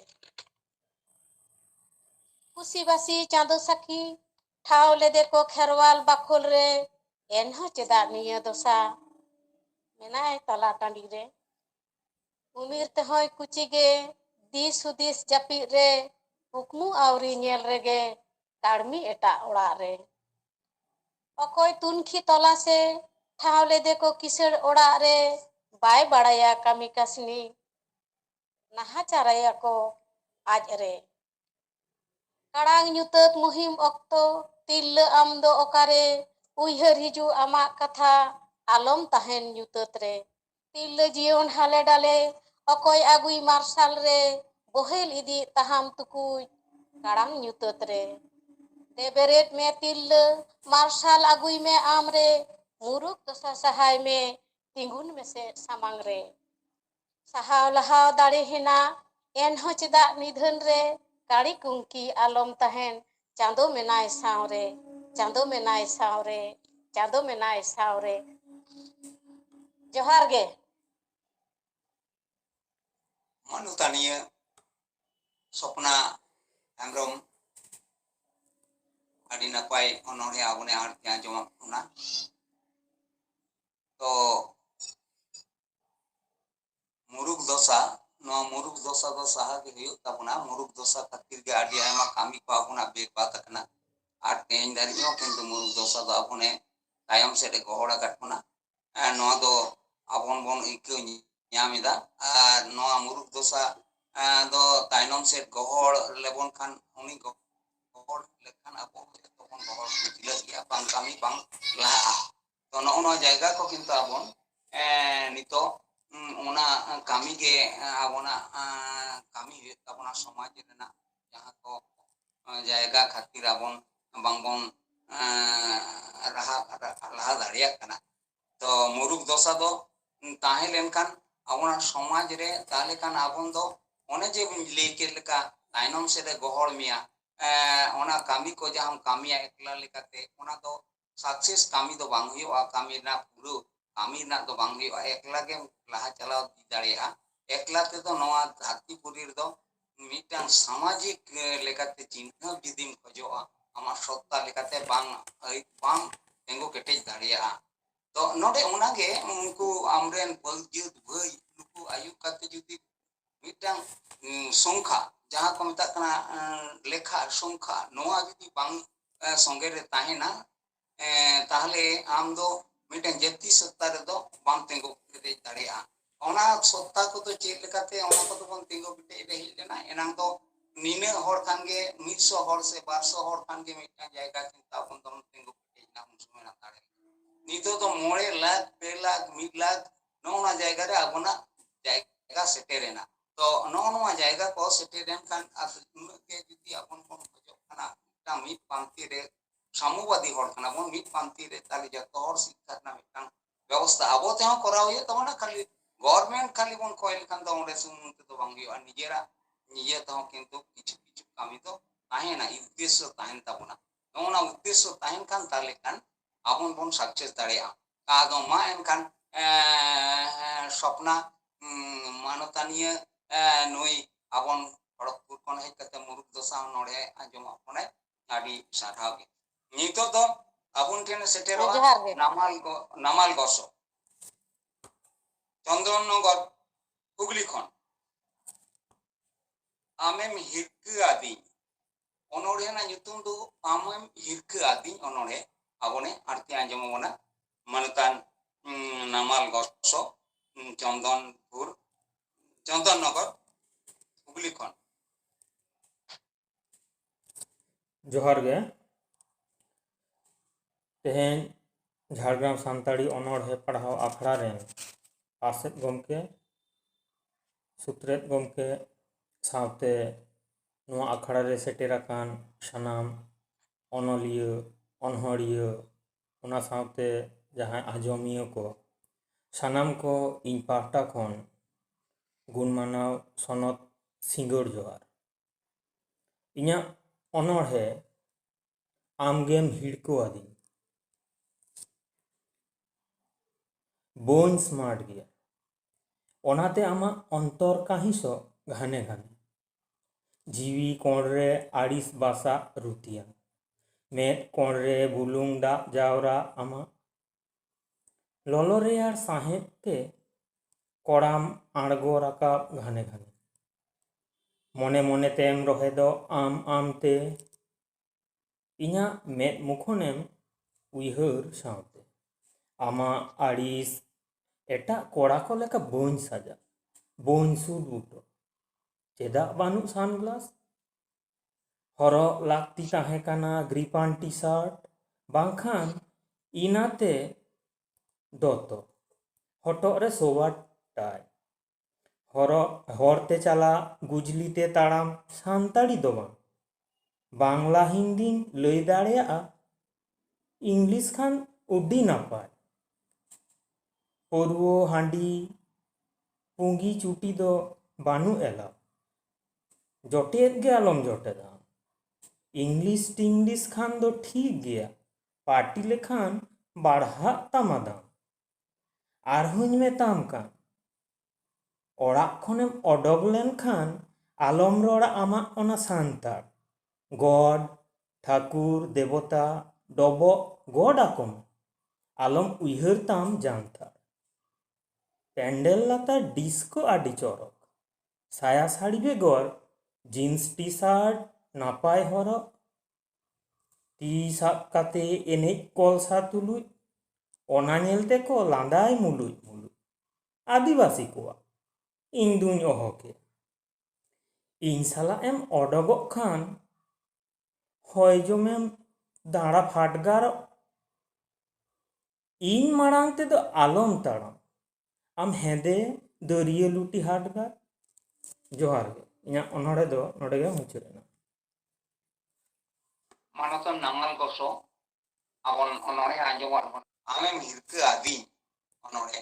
ᱠᱩᱥᱤ ᱵᱟᱥᱤ ᱪᱟᱸᱫᱳ ᱥᱟᱹᱠᱷᱤ ᱴᱷᱟᱶ ᱞᱮᱫᱮ ᱠᱚ ᱠᱷᱮᱨᱣᱟᱞ ᱵᱟᱠᱷᱳᱞ ᱨᱮ, ᱮᱱᱦᱚᱸ ᱪᱮᱫᱟᱜ ᱱᱤᱭᱟᱹ ᱫᱚᱥᱟ ᱢᱮᱱᱟᱭ ᱛᱟᱞᱟ ᱴᱟᱺᱰᱤ ᱨᱮ, ᱩᱢᱤᱨ ᱛᱮᱦᱚᱸᱭ ᱠᱩᱪᱤ ᱜᱮ ᱫᱤᱥ ᱦᱩᱫᱤᱥ ᱡᱟᱹᱯᱤᱫ ᱨᱮ, ᱠᱩᱠᱢᱩ ᱟᱣᱨᱤ ᱧᱮᱞ ᱨᱮᱜᱮ ᱠᱟᱹᱲᱢᱤ ᱮᱴᱟᱜ ᱚᱲᱟᱜ ᱨᱮ, ᱚᱠᱚᱭ ᱛᱩᱱᱠᱷᱤ ᱛᱚᱞᱟᱥᱮ ᱴᱷᱟᱶ ᱞᱮᱫᱮ ᱠᱚ ᱠᱤᱥᱟᱹᱲ ᱚᱲᱟᱜ ᱨᱮ, ᱵᱟᱭ ᱵᱟᱲᱟᱭᱟ ᱠᱟᱹᱢᱤ ᱠᱟᱹᱥᱱᱤ ᱱᱟᱦᱟᱪᱟᱨᱟᱭᱟᱠᱚ ᱟᱡ ᱨᱮ, ᱠᱟᱲᱟᱝ ᱧᱩᱛᱟᱹᱛ ᱢᱩᱦᱤᱢ ᱚᱠᱛᱚ ᱛᱤᱨᱞᱟᱹ ᱟᱢ ᱫᱚ ᱚᱠᱟᱨᱮ, ᱩᱭᱦᱟᱹᱨ ᱦᱤᱡᱩᱜ ᱟᱢᱟᱜ ᱠᱟᱛᱷᱟ ᱟᱞᱚᱢ ᱛᱟᱦᱮᱱ ᱧᱩᱛᱟᱹᱛ ᱨᱮ, ᱛᱤᱨᱞᱟᱹ ᱡᱤᱭᱚᱱ ᱦᱟᱞᱮ ᱰᱟᱞᱮ ᱚᱠᱚᱭ ᱟᱹᱜᱩᱭ ᱢᱟᱨᱥᱟᱞ ᱨᱮ, ᱵᱳᱦᱮᱞ ᱤᱫᱤᱜ ᱛᱟᱦᱟᱢ ᱴᱩᱠᱩᱡ ᱠᱟᱲᱟᱝ ᱧᱩᱛᱟᱹᱛ ᱨᱮ, ᱫᱮ ᱵᱮᱨᱮᱫ ᱢᱮ ᱛᱤᱨᱞᱟᱹ ᱢᱟᱨᱥᱟᱞ ᱟᱹᱜᱩᱭ ᱢᱮ ᱟᱢᱨᱮ, ᱢᱩᱨᱩᱠ ᱫᱚᱥᱟ ᱥᱟᱦᱟᱭ ᱢᱮ ᱛᱤᱸᱜᱩᱱ ᱢᱮᱥᱮ ᱥᱟᱢᱟᱝ ᱨᱮ, ᱥᱟᱦᱟᱣ ᱞᱟᱦᱟᱣ ᱫᱟᱲᱮ ᱦᱮᱱᱟᱜ ᱮᱱᱦᱚᱸ ᱪᱮᱫᱟᱜ ᱱᱤᱫᱷᱟᱹᱱ ᱨᱮ, ᱠᱟᱲᱤ ᱠᱩᱝᱠᱤ ᱟᱞᱚᱢ ᱛᱟᱦᱮᱱ ᱪᱟᱸᱫᱳ ᱢᱮᱱᱟᱭ ᱥᱟᱶᱨᱮ, ᱪᱟᱸᱫᱳ ᱢᱮᱱᱟᱭ ᱥᱟᱶᱨᱮ, ᱪᱟᱸᱫᱳ ᱢᱮᱱᱟᱭ ᱥᱟᱶᱨᱮ, ᱡᱚᱦᱟᱨ ᱜᱮ᱾ ᱢᱟᱱᱚᱛᱟᱱᱤᱭᱟᱹ ᱥᱚᱯᱱᱟ ᱦᱮᱢᱵᱨᱚᱢ ᱟᱹᱰᱤ ᱱᱟᱯᱟᱭ ᱚᱱᱚᱬᱦᱮ ᱟᱵᱚᱱᱮ ᱟᱸᱡᱚᱢᱟᱜ ᱵᱚᱱᱟ᱾ ᱛᱚ ᱢᱩᱨᱩᱠ ᱫᱚᱥᱟ, ᱱᱚᱣᱟ ᱢᱩᱨᱩᱠ ᱫᱚᱥᱟ ᱫᱚ ᱥᱟᱦᱟ ᱜᱮ ᱦᱩᱭᱩᱜ ᱛᱟᱵᱚᱱᱟ᱾ ᱢᱩᱨᱩᱠ ᱫᱚᱥᱟ ᱠᱷᱟᱹᱛᱤᱨ ᱜᱮ ᱟᱹᱰᱤ ᱟᱭᱢᱟ ᱠᱟᱹᱢᱤ ᱠᱚ ᱟᱵᱚᱱᱟᱜ ᱵᱮᱜᱷᱟᱛ ᱟᱠᱟᱱᱟ, ᱟᱨ ᱛᱮᱦᱮᱧ ᱫᱷᱟᱹᱨᱤᱡ ᱦᱚᱸ ᱠᱤᱱᱛᱩ ᱢᱩᱨᱩᱠ ᱫᱚᱥᱟ ᱫᱚ ᱟᱵᱚᱱᱮ ᱛᱟᱭᱚᱢ ᱥᱮᱫ ᱮ ᱜᱚᱦᱚᱲ ᱟᱠᱟᱫ ᱵᱚᱱᱟ᱾ ᱱᱚᱣᱟ ᱫᱚ ᱟᱵᱚ ᱵᱚᱱ ᱟᱹᱭᱠᱟᱹᱣ ᱧᱟᱢ ᱮᱫᱟ, ᱟᱨ ᱱᱚᱣᱟ ᱢᱩᱨᱩᱠ ᱫᱚᱥᱟ ᱫᱚ ᱛᱟᱭᱱᱚᱢ ᱥᱮᱫ ᱜᱚᱦᱚᱲ ᱞᱮᱵᱚᱱ ᱠᱷᱟᱱ, ᱩᱱᱤ ᱜᱚᱦᱚᱲ ᱞᱮᱠᱷᱟᱱ ᱟᱵᱚ ᱡᱚᱛᱚ ᱵᱚᱱ ᱜᱚᱦᱚᱲ ᱯᱩᱪᱞᱟᱹᱜ ᱜᱮᱭᱟ, ᱵᱟᱝ ᱠᱟᱹᱢᱤ ᱵᱟᱝ ᱞᱟᱦᱟᱜᱼᱟ᱾ ᱛᱚ ᱱᱚᱜᱼᱚ ᱱᱚᱣᱟ ᱡᱟᱭᱜᱟ ᱠᱚ ᱠᱤᱱᱛᱩ ᱟᱵᱚ ᱱᱤᱛᱚᱜ ᱚᱱᱟ ᱠᱟᱹᱢᱤ ᱜᱮ ᱟᱵᱚᱱᱟᱜ ᱠᱟᱹᱢᱤ ᱦᱩᱭᱩᱜ ᱛᱟᱵᱚᱱᱟ, ᱥᱚᱢᱟᱡᱽ ᱨᱮᱱᱟᱜ ᱡᱟᱦᱟᱸ ᱠᱚ ᱡᱟᱭᱜᱟ ᱠᱷᱟᱹᱛᱤᱨ ᱟᱵᱚᱱ ᱵᱟᱝᱵᱚᱱ ᱞᱟᱦᱟ ᱫᱟᱲᱮᱭᱟᱜ ᱠᱟᱱᱟ᱾ ᱛᱚ ᱢᱩᱨᱩᱠ ᱫᱚᱥᱟ ᱫᱚ ᱛᱟᱦᱮᱸ ᱞᱮᱱᱠᱷᱟᱱ ᱟᱵᱚᱱᱟᱜ ᱥᱚᱢᱟᱡᱽ ᱨᱮ, ᱛᱟᱦᱚᱞᱮ ᱠᱷᱟᱱ ᱟᱵᱚ ᱫᱚ ᱚᱱᱮ ᱡᱮ ᱞᱟᱹᱭ ᱠᱮᱫ ᱞᱮᱠᱟ ᱛᱟᱭᱱᱚᱢ ᱥᱮᱫ ᱮ ᱜᱚᱦᱚᱲ ᱢᱮᱭᱟ, ᱚᱱᱟ ᱠᱟᱹᱢᱤ ᱠᱚ ᱡᱟᱦᱟᱸᱢ ᱠᱟᱹᱢᱤᱭᱟ ᱮᱠᱞᱟ ᱞᱮᱠᱟᱛᱮ, ᱚᱱᱟ ᱫᱚ ᱥᱟᱠᱥᱮᱥ ᱠᱟᱹᱢᱤ ᱫᱚ ᱵᱟᱝ ᱦᱩᱭᱩᱜᱼᱟ, ᱠᱟᱹᱢᱤ ᱨᱮᱱᱟᱜ ᱯᱩᱨᱟᱹ ᱠᱟᱹᱢᱤ ᱨᱮᱱᱟᱜ ᱫᱚ ᱵᱟᱝ ᱦᱩᱭᱩᱜᱼᱟ, ᱮᱠᱞᱟ ᱜᱮᱢ ᱞᱟᱦᱟ ᱪᱟᱞᱟᱣ ᱫᱟᱲᱮᱭᱟᱜᱼᱟ᱾ ᱮᱠᱞᱟ ᱛᱮᱫᱚ ᱱᱚᱣᱟ ᱫᱷᱟᱹᱨᱛᱤ ᱯᱩᱨᱤ ᱨᱮᱫᱚ ᱢᱤᱫᱴᱟᱝ ᱥᱟᱢᱟᱡᱤᱠ ᱞᱮᱠᱟᱛᱮ ᱪᱤᱱᱦᱟᱹ ᱡᱩᱫᱤᱢ ᱠᱷᱚᱡᱚᱜᱼᱟ, ᱟᱢᱟᱜ ᱥᱚᱛᱛᱟ ᱞᱮᱠᱟᱛᱮ ᱵᱟᱝ ᱛᱤᱸᱜᱩ ᱠᱮᱴᱮᱡ ᱫᱟᱲᱮᱭᱟᱜᱼᱟ᱾ ᱛᱚ ᱱᱚᱰᱮ ᱚᱱᱟᱜᱮ ᱩᱱᱠᱩ ᱟᱢᱨᱮᱱ ᱵᱟᱹᱫᱽᱡᱟᱹᱛ ᱵᱷᱟᱹᱭ ᱱᱩᱠᱩ ᱟᱹᱭᱩᱵ ᱠᱟᱛᱮ ᱡᱩᱫᱤ ᱢᱤᱫᱴᱟᱝ ᱥᱚᱝᱠᱷᱟ, ᱡᱟᱦᱟᱸ ᱠᱚ ᱢᱮᱛᱟᱜ ᱠᱟᱱᱟ ᱞᱮᱠᱷᱟ ᱥᱚᱝᱠᱷᱟ, ᱱᱚᱣᱟ ᱡᱩᱫᱤ ᱵᱟᱝ ᱥᱚᱸᱜᱮ ᱨᱮ ᱛᱟᱦᱮᱱᱟ, ᱛᱟᱦᱚᱞᱮ ᱟᱢ ᱫᱚ ᱢᱤᱫᱴᱟᱝ ᱡᱟᱹᱛᱤ ᱥᱚᱛᱛᱟ ᱨᱮᱫᱚ ᱵᱟᱢ ᱛᱤᱸᱜᱩ ᱠᱮᱴᱮᱡ ᱫᱟᱲᱮᱭᱟᱜᱼᱟ᱾ ᱚᱱᱟ ᱥᱚᱛᱛᱟ ᱠᱚᱫᱚ ᱪᱮᱫ ᱞᱮᱠᱟᱛᱮ ᱚᱱᱟ ᱠᱚᱫᱚ ᱵᱚᱱ ᱛᱤᱸᱜᱩ ᱠᱮᱴᱮᱡ ᱨᱮ ᱦᱮᱡ ᱞᱮᱱᱟ, ᱮᱱᱟᱝ ᱫᱚ ᱱᱤᱱᱟᱹᱜ ᱦᱚᱲ ᱠᱷᱟᱱᱜᱮ 100 ᱦᱚᱲ ᱥᱮ 200 ᱦᱚᱲ ᱠᱷᱟᱱᱜᱮ ᱢᱤᱫᱴᱟᱝ ᱡᱟᱭᱜᱟ ᱪᱤᱱᱛᱟ ᱵᱚᱱ ᱫᱚ ᱛᱤᱸᱜᱩ ᱠᱮᱴᱮᱡ ᱮᱱᱟ, ᱩᱱ ᱥᱚᱢᱚᱭ ᱫᱟᱲᱮ᱾ ᱱᱤᱛᱚᱜ ᱫᱚ 9 ᱞᱟᱠᱷ, 2 ᱞᱟᱠᱷ, 1 ᱞᱟᱠᱷ ᱱᱚᱜᱼᱚ ᱡᱟᱭᱜᱟ ᱨᱮ ᱟᱵᱚᱱᱟᱜ ᱡᱟᱭᱜᱟ ᱥᱮᱴᱮᱨᱮᱱᱟ᱾ ᱛᱚ ᱱᱚᱜᱼᱚ ᱱᱚᱣᱟ ᱡᱟᱭᱜᱟ ᱠᱚ ᱥᱮᱴᱮᱨ ᱞᱮᱱᱠᱷᱟᱱ, ᱟᱨ ᱩᱱᱟᱹᱜ ᱜᱮ ᱡᱩᱫᱤ ᱟᱵᱚ ᱵᱚᱱ ᱠᱷᱚᱡᱚᱜ ᱠᱟᱱᱟ ᱢᱤᱫᱴᱟᱝ ᱢᱤᱫ ᱯᱟᱱᱛᱮ ᱨᱮ, ᱥᱟᱢᱚᱵᱟᱫᱤ ᱦᱚᱲ ᱠᱟᱱᱟ ᱵᱚᱱ ᱢᱤᱫ ᱯᱟᱱᱛᱮ ᱨᱮ, ᱛᱟᱦᱚᱞᱮ ᱡᱚᱛᱚ ᱦᱚᱲ ᱥᱤᱠᱠᱷᱟ ᱨᱮᱱᱟᱜ ᱢᱤᱫᱴᱟᱝ ᱵᱮᱵᱚᱥᱛᱷᱟ ᱟᱵᱚ ᱛᱮᱦᱚᱸ ᱠᱚᱨᱟᱣ ᱦᱩᱭᱩᱜ ᱛᱟᱵᱚᱱᱟ᱾ ᱠᱷᱟᱹᱞᱤ ᱜᱚᱵᱷᱚᱨᱱᱢᱮᱱᱴ ᱠᱷᱟᱹᱞᱤ ᱵᱚᱱ ᱠᱚᱭ ᱞᱮᱠᱷᱟᱱ ᱫᱚ ᱚᱸᱰᱮ ᱥᱩᱢᱩᱝ ᱛᱮᱫᱚ ᱵᱟᱝ ᱦᱩᱭᱩᱜᱼᱟ, ᱱᱤᱡᱮᱨᱟᱜ ᱱᱤᱡᱮ ᱛᱮᱦᱚᱸ ᱠᱤᱱᱛᱩ ᱠᱤᱪᱷᱩ ᱠᱤᱪᱷᱩ ᱠᱟᱹᱢᱤ ᱫᱚ ᱛᱟᱦᱮᱱᱟ, ᱩᱫᱽᱫᱮᱥᱥᱚ ᱛᱟᱦᱮᱱ ᱛᱟᱵᱚᱱᱟ᱾ ᱱᱚᱜᱼᱚ ᱱᱚᱣᱟ ᱩᱫᱽᱫᱮᱥᱥᱚ ᱛᱟᱦᱮᱱ ᱠᱷᱟᱱ ᱛᱟᱦᱚᱞᱮ ᱠᱷᱟᱱ ᱟᱵᱚ ᱵᱚᱱ ᱥᱟᱠᱥᱮᱥ ᱫᱟᱲᱮᱭᱟᱜᱼᱟ᱾ ka do ma enkan sopna manotaniya nui abon Khorogpur kon hej kate muruk dosa node anjoma pone adi sarhaw ge nito do abun ten seteroa ᱡᱚᱦᱟᱨ ᱜᱮ namal goso চন্দননগর হুগলি খন amem hirka adi onore na nyutum do amem hirka adi onore abone arti anjomona manutan namal goso Chandannagar Hooghly খন जोहार गे तेहेन झाड़ग्राम सानताड़ी अनोढ़े पढ़ाव आखड़ा रेन आसेद गमके सुत्रेत गमके सावते नुआ आखड़ा रे सेटेराकान सानाम अनलिया अनहरिया उना सावते जहां आजमिया को सानाम को इन पाहटा खन गुण मानाव सनत सिंगड़ जोहार इन्या अनोढ़े आमगेम हिड़को आदि बोन स्मार्ट गया ओनाते आमा अंतर काहिसो घाने घाने जीवी कोणरे आड़िस बासा रुतिया मेद कोणरे बुलुंग दा जावरा आमा ललो रेयार साहेब के कोड़ाम आड़गो राकाब घाने घाने मने मने तेम रहे दो आम आमते इन्या मेद मुखोनेम उइहर सावते आमा आड़िस एटा कोड़ा को लेका बोन साजा बोन सूट बूटो चेदा बानु सानग्लास हरो लाक्ति ताहे काना ग्रीपान टी शर्ट बांखान इनाते दोतो हटो रे सोवा टाई हरो हरते चला गुजली ते ताड़ाम सानताड़ी दो बांग्ला हिंदी लई दाड़ेया इंग्लिश खान उड्डी नापाय परुओ हांडी पुंगी चुटी दो बानु एला जटेद गे आलम जटेदा इंग्लिश टिंग्लिश खान दो ठीक गया पार्टी लेखान बाढ़ा तामादाम आरहुñ मेताम कान ओड़ाक खनेम ओडोक लेन खान आलम रोड़ा आमा ओना सानताड़ गॉड ठाकुर देवता डबो गॉड आकम आलम उइहर ताम जानताड़ पैंडल लाता डिस्को आडी चौरक साया साड़ी बेगर जीन्स टी शर्ट नापाय हरक टी साब काते एनेज कलसा तुलुज ओना नेलते को लांदाय मुलुज मुलुज आदिवासी कोआ इन दुñ अहके इन साला एम ओडोगोग खान हय जमेम दाड़ा फाटगार इन माड़ांग ते दो आलम ताड़ाम आम हेदे दरिया लुटी हाटगार जोहार गे इन्या अनोड़े दो नोड़े गे मुचादेना मानोतन नांगल गोसो abon onore anjomar bon amem hirka adi onore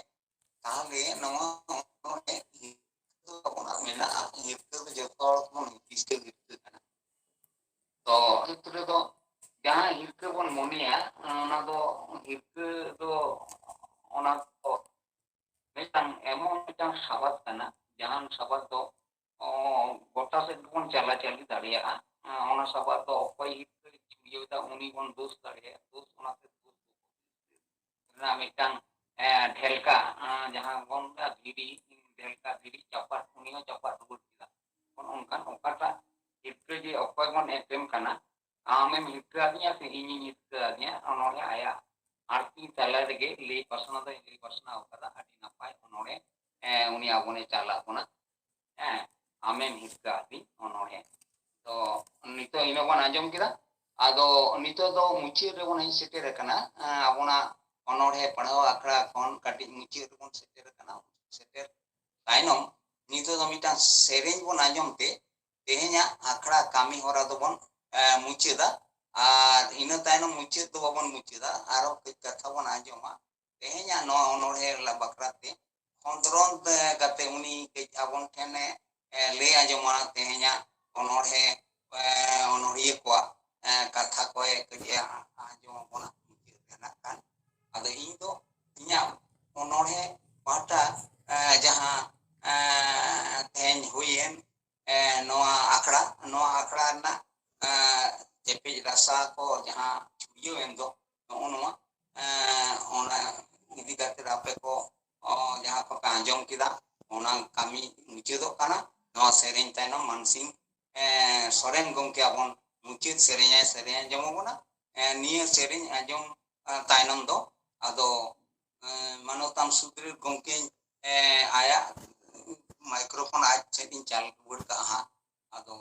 tahle nawa onore hirka abona mena hirka do jotor mon kiste hirka kana to itre do jahan hirka bon monia ona do hirka do ona to metang emon metang sabat kana jahan sabat do gota se bon chala chali daria ona sabat do okoy hirka churiyoda uni bon dos daria dos ona se dos na metang ढेलका जहां बन धीरी ढेलका धीरी चपाट उनियो चपाट root किदा kon onkan okata hirka je okoy bon etem kana amem hirka nya se ini hirka nya onore aya arti tala rege le pasna da le pasna okada adi napai onore uni abone chala bona amem hirka adi onore to nito ino bon anjom kida ado nito do muchi re bon setere kana abona onore पढ़ाओ आखड़ा खन काटी मुची rebon seter kana seter tainom nito do mita sereng bon anjom te tehenya Akhara kami hora do bon mucheda ar ina tainom muche do bon mucheda aro katha bon anjoma tehenya no onore la bakrate khondron gate uni ke abon thene le anjoma tehenya onore onorie ko katha ko ke anjoma bona mucheda kan ada ᱤᱧ ᱥᱤᱨᱡᱟᱹᱣ ᱮᱱ ᱫᱚ ᱱᱚᱜᱼᱚ ᱱᱚᱣᱟ ᱚᱱᱟ ᱤᱫᱤ ᱠᱟᱛᱮ ᱟᱯᱮ ᱠᱚ ᱡᱟᱦᱟᱸ ᱠᱚᱯᱮ ᱟᱸᱡᱚᱢ ᱠᱮᱫᱟ ᱚᱱᱟ ᱠᱟᱹᱢᱤ ᱢᱩᱪᱟᱹᱫᱚᱜ ᱠᱟᱱᱟ ᱱᱚᱣᱟ ᱥᱮᱨᱮᱧ ᱛᱟᱭᱱᱚᱢ ᱢᱟᱱᱥᱤᱝ ᱥᱚᱨᱮᱱ ᱜᱚᱢᱠᱮ ᱟᱵᱚᱱ ᱢᱩᱪᱟᱹᱫ ᱥᱮᱨᱮᱧᱟᱭ ᱥᱮᱨᱮᱧ ᱟᱸᱡᱚᱢᱟᱵᱚᱱᱟ ᱱᱤᱭᱟᱹ ᱥᱮᱨᱮᱧ ᱟᱸᱡᱚᱢ ᱛᱟᱭᱱᱚᱢ ᱫᱚ ᱟᱫᱚ ᱢᱟᱱᱚᱛᱟᱱ ᱥᱩᱫᱨᱤ ᱜᱚᱢᱠᱮᱧ ᱟᱭᱟᱜ ᱢᱟᱭᱠᱨᱳᱯᱷᱳᱱ ᱟᱡ ᱥᱮᱫ ᱤᱧ ᱪᱟᱞ ᱨᱩᱣᱟᱹᱲ ᱠᱟᱜᱼᱟ ᱦᱟᱸᱜ ᱟᱫᱚ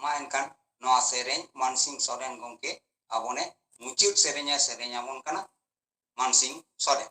ᱢᱟ ᱮᱱᱠᱷᱟᱱ ᱱᱚᱣᱟ ᱥᱮᱨᱮᱧ ᱢᱟᱱᱥᱤᱝ ᱥᱚᱨᱮᱱ ᱜᱚᱢᱠᱮ ᱟᱵᱚᱱᱮ ᱢᱩᱪᱟᱹᱫ ᱥᱮᱨᱮᱧᱟᱭ ᱥᱮᱨᱮᱧ ᱟᱵᱚᱱ ᱠᱟᱱᱟ ᱢᱟᱱᱥᱤᱝ ᱥᱚᱨᱮᱱ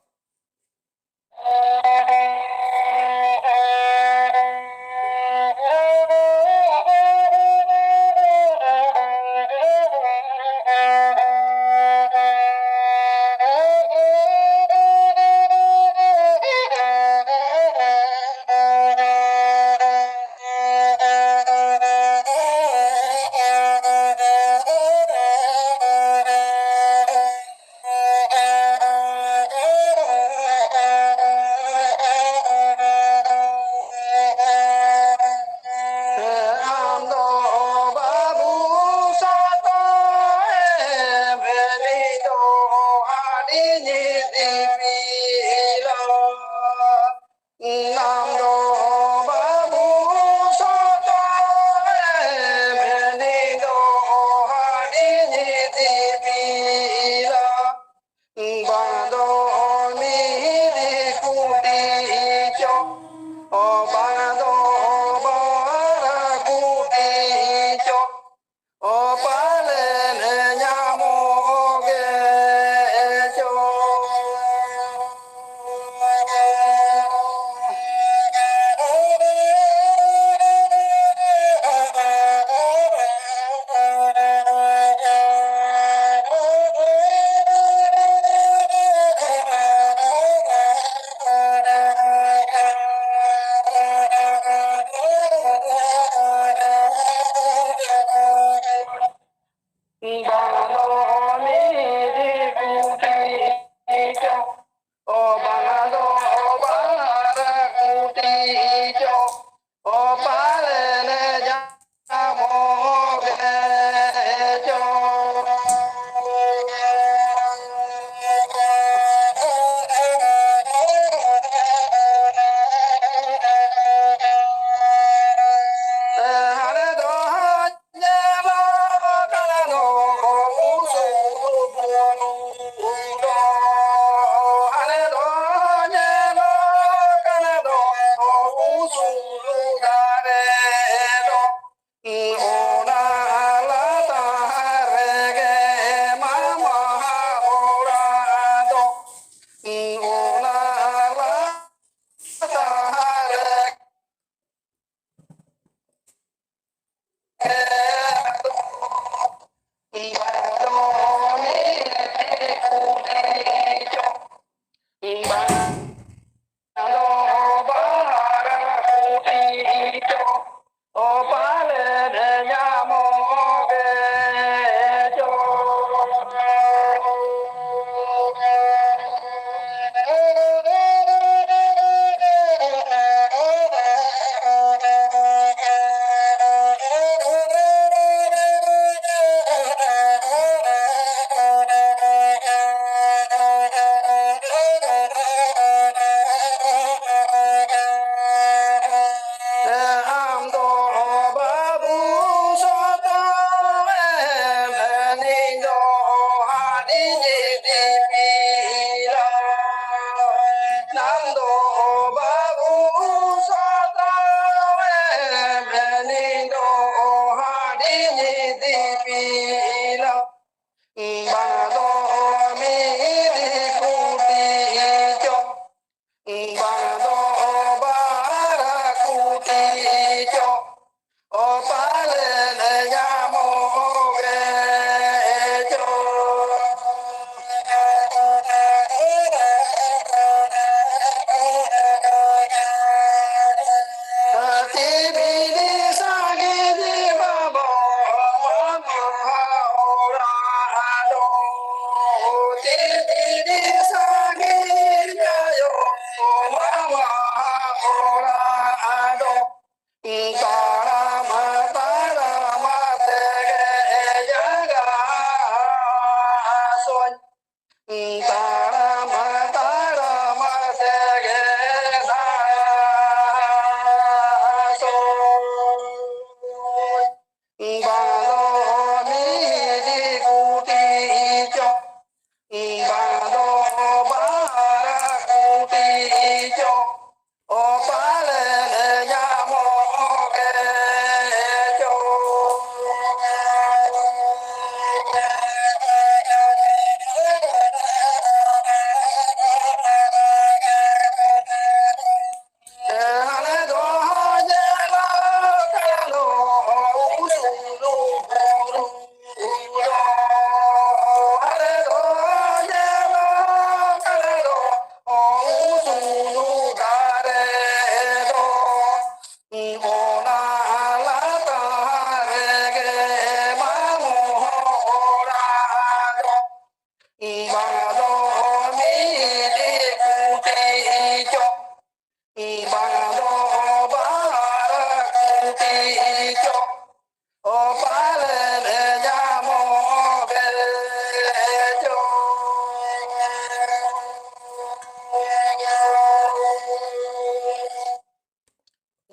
ताड़म ताड़म तेगे दासो बालो मिली कुटी चो बालो बारा कुटी चो ओ पाले जामो के चो हले दो जेला कालो उलू हले दो जेला कालो उलू दारे दो ओना लाता रे गे मामोरा दो बालो मिली कुटी चो बालो बारा कुटी चो ओ पाले जामो बेचो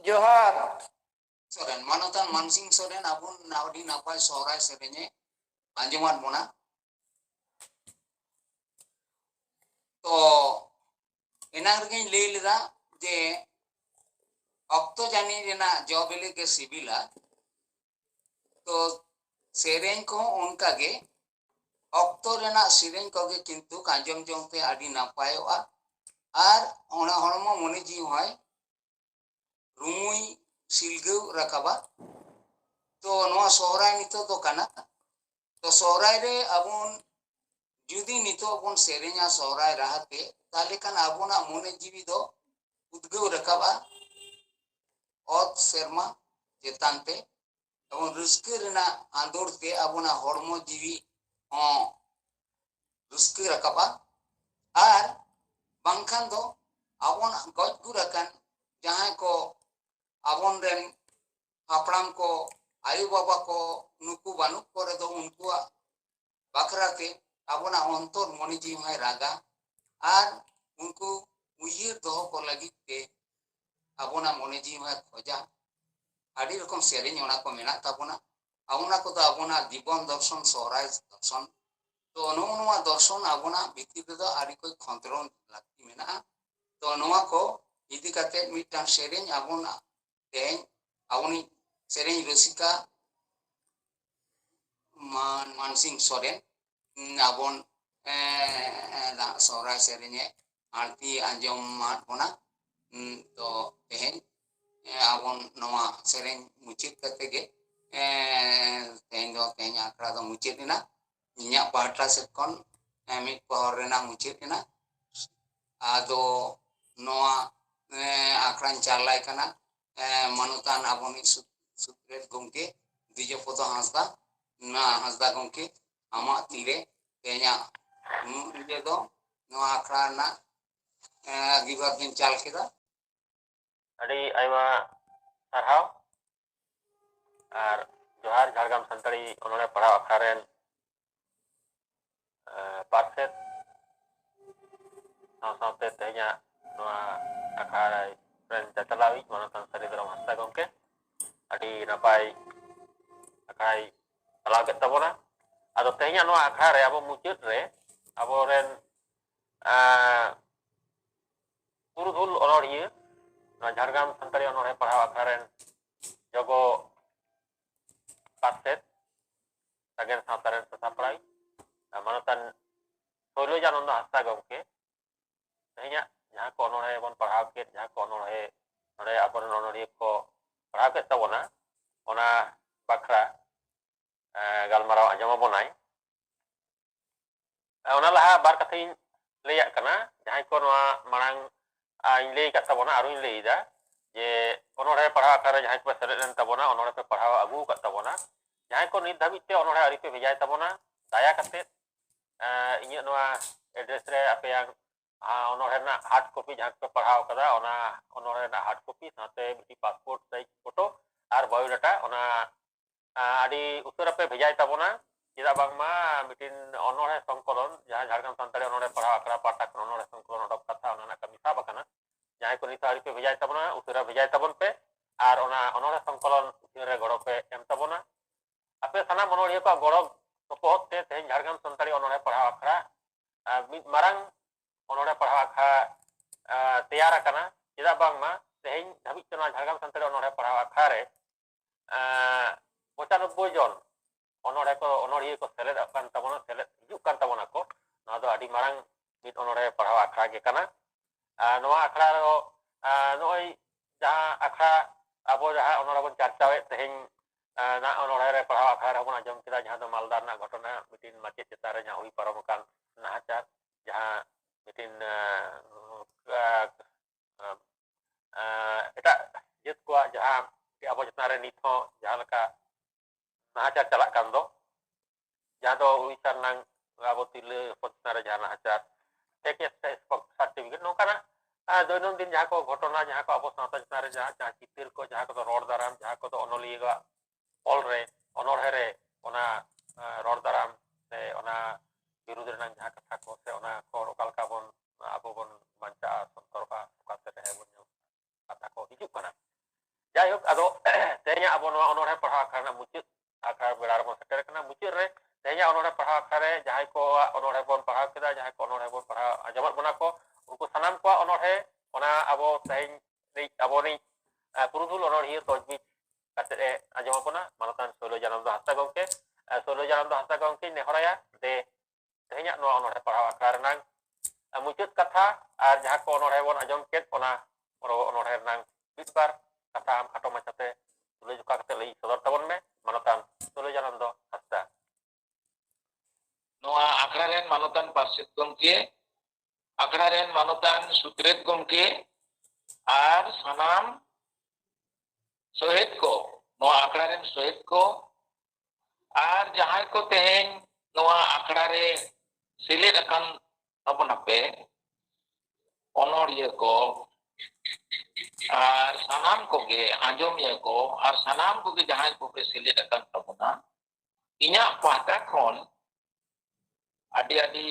जोहार Soren Manotan Mansing Soren abun naudi napai sorai sebenye anjuman mona to enang regin leila je okto jani rena jobele ke sibila to sereng ko onka ge okto rena sereng ko ge kintu kanjom jong te adi napayoa ar ona hormo mone ji hoy rumui silgeu rakaba to noa sohrai nito do kana to sohrai re abun judi nito abun serenya sohrai rahate tale kan abuna mone jiwi do udgeu rakaba ot serma jetante abun ruske rena andor te abuna hormo jiwi ruske rakaba ar bangkhan do abun goj gurakan jahan ko abon ren hapram ko ayu baba ko nuku banuk kore do unkua bakrate abona ontor moni ji mai raga ar unku uyir doho ko lagi te abona moni ji mai khoja adi rokom sereng ona ko menak tabona abona ko do abona jibon darshan sohrai darshan to noa darshan abona bhittir do ari koi khontron lakti mena to noa ko idi kate mitang sereng abona teng aboni sereng rusika Mansing Soren abon sohrai serenya arti anjom mat bona to tehen abon noa sereng mucit kate ge tehen do tehen akra do mucit ina inya pahatra sekon mit pohor rena mucit ina ado noa akran charlai kana manutan aboni sutret gomke dijo poto hasda na hasda gomke ama tire tenya je do noa akra na gibar bin chal keda ᱟᱹᱰᱤ ᱟᱭᱢᱟ ᱥᱟᱨᱦᱟᱣ ᱟᱨ ᱡᱚᱦᱟᱨ ᱡᱷᱟᱲᱜᱨᱟᱢ ᱥᱟᱱᱛᱟᱲᱤ ᱚᱱᱚᱬᱦᱮ ᱯᱟᱲᱦᱟᱣ ᱟᱠᱷᱲᱟ ᱨᱮᱱ ᱯᱟᱨᱥᱮᱫ ᱥᱟᱶᱛᱮ ᱛᱮᱦᱮᱧᱟᱜ ᱱᱚᱣᱟ ᱟᱠᱷᱲᱟ ᱨᱮᱱ ᱪᱟᱪᱞᱟᱣᱤᱡ ᱢᱟᱱᱚᱛᱟᱱ ᱥᱟᱹᱨᱤᱫᱨᱟᱢ ᱦᱟᱸᱥᱫᱟ ᱜᱚᱢᱠᱮ ᱟᱹᱰᱤ ᱱᱟᱯᱟᱭ ᱟᱠᱷᱲᱟᱭ ᱪᱟᱞᱟᱣ ᱠᱮᱫ ᱛᱟᱵᱚᱱᱟ ᱟᱫᱚ ᱛᱮᱦᱮᱧᱟᱜ ᱱᱚᱣᱟ ᱟᱠᱷᱲᱟ ᱨᱮ ᱟᱵᱚ ᱢᱩᱪᱟᱹᱫ ᱨᱮ ᱟᱵᱚᱨᱮᱱ ᱯᱩᱨᱩᱫᱷᱩᱞ ᱚᱱᱚᱲᱦᱤᱭᱟᱹ ᱱᱚᱣᱟ ᱡᱷᱟᱲᱜᱨᱟᱢ ᱥᱟᱱᱛᱟᱲᱤ ᱚᱱᱚᱬᱦᱮ ᱯᱟᱲᱦᱟᱣ ᱟᱠᱷᱲᱟ ᱨᱮᱱ ᱡᱚᱜᱚ ᱯᱟᱨᱥᱮᱫ ᱥᱟᱜᱮᱱ ᱥᱟᱶᱛᱟ ᱨᱮᱱ ᱥᱟᱯᱲᱟᱣᱤᱡ ᱢᱟᱱᱚᱛᱟᱱ ᱥᱳᱭᱞᱚᱡᱟᱱᱚᱱᱫᱚ ᱦᱟᱸᱥᱫᱟ ᱜᱚᱢᱠᱮ ᱛᱮᱦᱮᱧᱟᱜ ᱡᱟᱦᱟᱸ ᱠᱚ ᱚᱱᱚᱬᱦᱮ ᱵᱚᱱ ᱯᱟᱲᱦᱟᱣ ᱠᱮᱫ ᱡᱟᱦᱟᱸ ᱠᱚ ᱚᱱᱚᱬᱦᱮ ᱱᱚᱰᱮ ᱟᱵᱚᱨᱮᱱ ᱚᱱᱚᱬᱦᱤᱭᱟᱹ ᱠᱚ ᱯᱟᱲᱦᱟᱣ ᱠᱮᱫ ᱛᱟᱵᱚᱱᱟ ᱚᱱᱟ ᱵᱟᱠᱷᱨᱟ ᱜᱟᱞᱢᱟᱨᱟᱣ ᱟᱸᱡᱚᱢ ᱟᱵᱚᱱᱟᱭ ᱚᱱᱟ ᱞᱟᱦᱟ ᱵᱟᱨ ᱠᱟᱛᱷᱟᱧ ᱞᱟᱹᱭᱟᱜ ᱠᱟᱱᱟ ᱡᱟᱦᱟᱸᱭ ᱠᱚ ᱱᱚᱣᱟ ᱢᱟᱲᱟᱝ ᱤᱧ ᱞᱟᱹᱭ ᱟᱠᱟᱫ ᱛᱟᱵᱚᱱᱟ ᱟᱨᱚᱧ ᱞᱟᱹᱭᱮᱫᱟ ᱡᱮ ᱚᱱᱚᱬᱦᱮ ᱯᱟᱲᱦᱟᱣ ᱟᱠᱷᱲᱟ ᱨᱮ ᱡᱟᱦᱟᱸᱭ ᱠᱚ ᱥᱮᱞᱮᱫ ᱞᱮᱱ ᱛᱟᱵᱚᱱᱟ ᱚᱱᱚᱬᱦᱮ ᱯᱮ ᱯᱟᱲᱦᱟᱣ ᱟᱹᱜᱩ ᱟᱠᱟᱫ ᱛᱟᱵᱚᱱᱟ ᱡᱟᱦᱟᱸᱭ ᱠᱚ ᱱᱤᱛ ᱫᱷᱟᱹᱵᱤᱡ ᱛᱮ ᱚᱱᱚᱬᱦᱮ ᱟᱹᱣᱨᱤ ᱯᱮ ᱵᱷᱮᱡᱟᱭ ᱛᱟᱵᱚᱱᱟ ᱫᱟᱭᱟ ᱠᱟᱛᱮᱫ ᱤᱧᱟᱹᱜ ᱱᱚᱣᱟ ᱮᱰᱨᱮᱥ ᱨᱮ ᱟᱯᱮᱭᱟᱜ ᱚᱱᱚᱬᱦᱮ ᱨᱮᱱᱟᱜ ᱦᱟᱨᱰ ᱠᱚᱯᱤ ᱡᱟᱦᱟᱸ ᱠᱚᱯᱮ ᱯᱟᱲᱦᱟᱣ ᱟᱠᱟᱫᱟ ᱚᱱᱟ ᱚᱱᱚᱬᱦᱮ ᱨᱮᱱᱟᱜ ᱦᱟᱨᱰ ᱠᱚᱯᱤ ᱥᱟᱶᱛᱮ ᱢᱤᱫᱴᱤᱡ ᱯᱟᱥᱯᱳᱨᱴ ᱥᱟᱭᱤᱡ ᱯᱷᱳᱴᱳ ᱟᱨ ᱵᱟᱭᱳᱰᱟᱴᱟ ᱚᱱᱟ ᱟᱹᱰᱤ ᱩᱥᱟᱹᱨᱟ ᱯᱮ ᱵᱷᱮᱡᱟᱭ ᱛᱟᱵᱚᱱᱟ चेदा बांगमा मिटिन अनोड़े संकलन जहां झारखंड संताली अनोड़े पढ़ा आखड़ा पाठक अनोड़े संकलन ओडक कथा ओना कमी साब आकना जहां को नित पे भेजाय तबना उतरा भेजाय तबन पे और ओना अनोड़े संकलन उतरे गड़ो पे एम तबना अपे साना मनोड़िया को गड़ो सपोहत ते तेज झारखंड संताली अनोड़े पढ़ा आखड़ा मिद मारंग अनोड़े पढ़ा आखड़ा तैयार आकना चेदा बांगमा तेज धाबी चना झारखंड संताली अनोड़े पढ़ा आखड़ा रे 95 जन अनोड़े को अनोड़िया को सेलेद अकान तबना सेलेद हिजुक कान तबना को ना दो आदि मारंग मिद अनोड़े पढ़ा आखड़ा के कना नोआ आखड़ा रो नोई जहां आखड़ा अब जहां अनोड़े बन चर्चावे तेज ना अनोड़े रे पढ़ा आखड़ा रे बन आजम केदा जहां दो मालदा ना घटना मिटिन माचे चेतारे जहां हुई पारम कान नाहाचार जहां मिटिन एटा जेत को जहां के अब चेतारे नित हो जहां लका नाहाचार चला कान दो जहां दो उइसार नांग अब तिले पचनारे जहां नाहाचार टेके सर्टिफिकेट नोकाना दैनंदिन जहां को घटना जहां को अब सावता चेतारे जहां चितिर को जहां को रोड दाराम जहां को अनोलिया ऑल रे अनोड़े रे ओना रोड दाराम से ओना विरुद्ध रे जहां कथा को से ओना को ओकालका बन अब बन बंचा संतरका ओकाते रहे बन कथा को हिजुक कना जाय होक अदो तेया अब नोआ अनोड़े पढ़ा करना मुचित आखा बेड़ा रे सेटर कना मुचित रे तेया अनोड़े पढ़ा करे जहां को अनोड़े बन पढ़ा केदा जहां को अनोड़े बन पढ़ा आजमत बना को उनको सनाम को अनोड़े ओना अब तेज नै अब नै पुरुधुल अनोड़िया तजबीज काते आजम बना मानतान सोलो जानंद हस्ता गंके सोलो जानंद हस्ता गंके नेहराया दे तेया नोआ अनोड़े पढ़ा करना मुचित कथा और जहां को अनोड़े बन आजम केत ओना अनोड़े नांग बिस्बार कथा आम खाटो माछाते तुले जुका कते लई सदर तबन में मानतान सोलो जानंद हस्ता नोआ आखड़ा रेन मानतान पार्षद गमके आखड़ा रेन मानतान सुत्रेत गमके और सनाम सोहेद को नोआ आखड़ा रेन सोहेद को और जहां को तेहेन नोआ आखड़ा रे सिलेट अकान तबना पे अनोड़िया को और सनाम को गे आंजोमिया को और सनाम को गे जहां को पे सिलेट अकान तबना इना पाहटा खन आदि आदि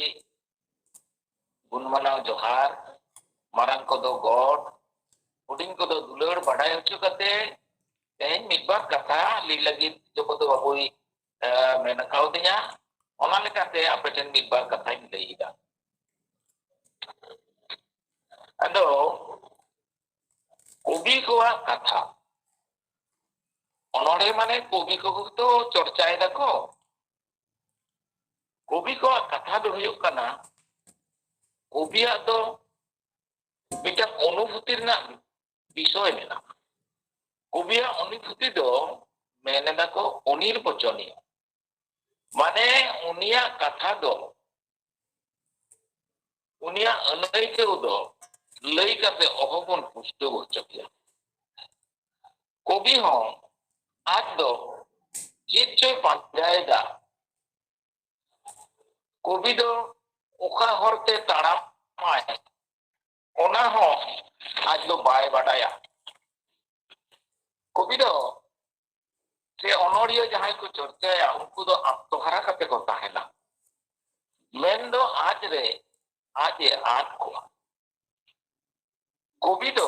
गुणमाना जोहार मारंग को दो गॉड हुडिंग को दो दुलड़ बढ़ाई होचो कते तेज मिदबार कथा ली लगी जो को दो बाबुई मेना काउ दिया ओना लेकाते आपेटेन मिदबार कथा इन लईदा अदो कवि को कथा अनोड़े माने कवि को तो चर्चाए दको कवि को कथा दो हुयुक कना कविया दो मिटा अनुभूति ना विषय मेना कविया अनुभूति दो मेने दको अनिर्वचनीय माने उनिया कथा दो उनिया अनैके दो लई काते अहबन पुष्टो होचकिया कवि हो आज दो चेत चोय पांजायदा कवि दो ओका हरते ताड़ामाय ओना हो आज दो बाय बाडाया कवि दो से अनोड़िया जहां को चर्चाया उनको दो आत्महारा काते को ताहेना मेन दो आज रे आज ये आज को कवि दो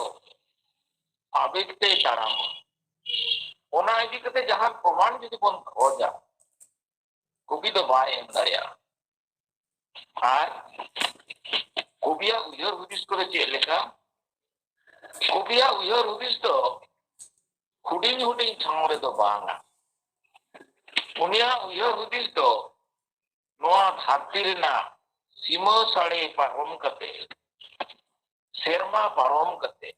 आवेगते ताड़ाम ओना इदी कते जहां प्रमाण जदि बन खोजा कवि दो बाय एम दाड़िया और कविया उयहर हुदिस को चेक लेखा कविया उयहर हुदिस तो हुडिंग हुडिंग ठाव रे दो बांगा उनिया उयहर हुदिस तो नोआ धरती रेना सीमा साड़े पारम कते सेरमा पारम कते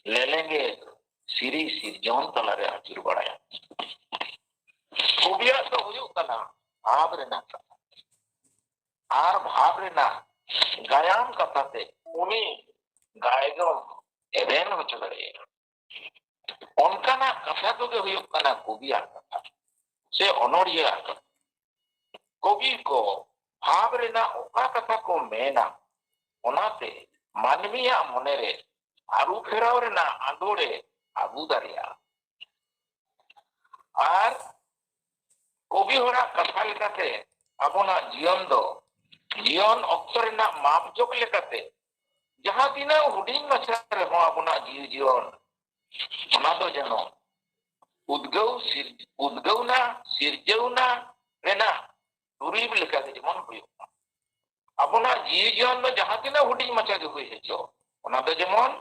लेलेंगे सिरी सिरजोन तला रे आचुर बड़ाया कविया तो हुयुक कना भाव रेना आर भाव रेना गायन कथाते उनी गायगम एवेन होचो दड़े ओनकाना कथा तो के हुयुक कना कविया कथा से अनोड़िया कथा कवि को भाव रेना ओका कथा को मेना ओनाते मानवीया मने रे आरु फेराव रेना आंदोड़े आगु दाड़िया आर कवि होरा कथा लेकाते आबोना जीवन दो जीवन ऑक्टर ना माप जोक लेकाते जहां तिना हुडिंग मछा रे हो आबोना जीवन ओना दो जनो उद्गवना सिरजौना रेना दुरीब लेकाते जेमन हुयो आबोना जीवन दो जहां तिना हुडिंग मछा गे हुई हेचो ओना दो जेमन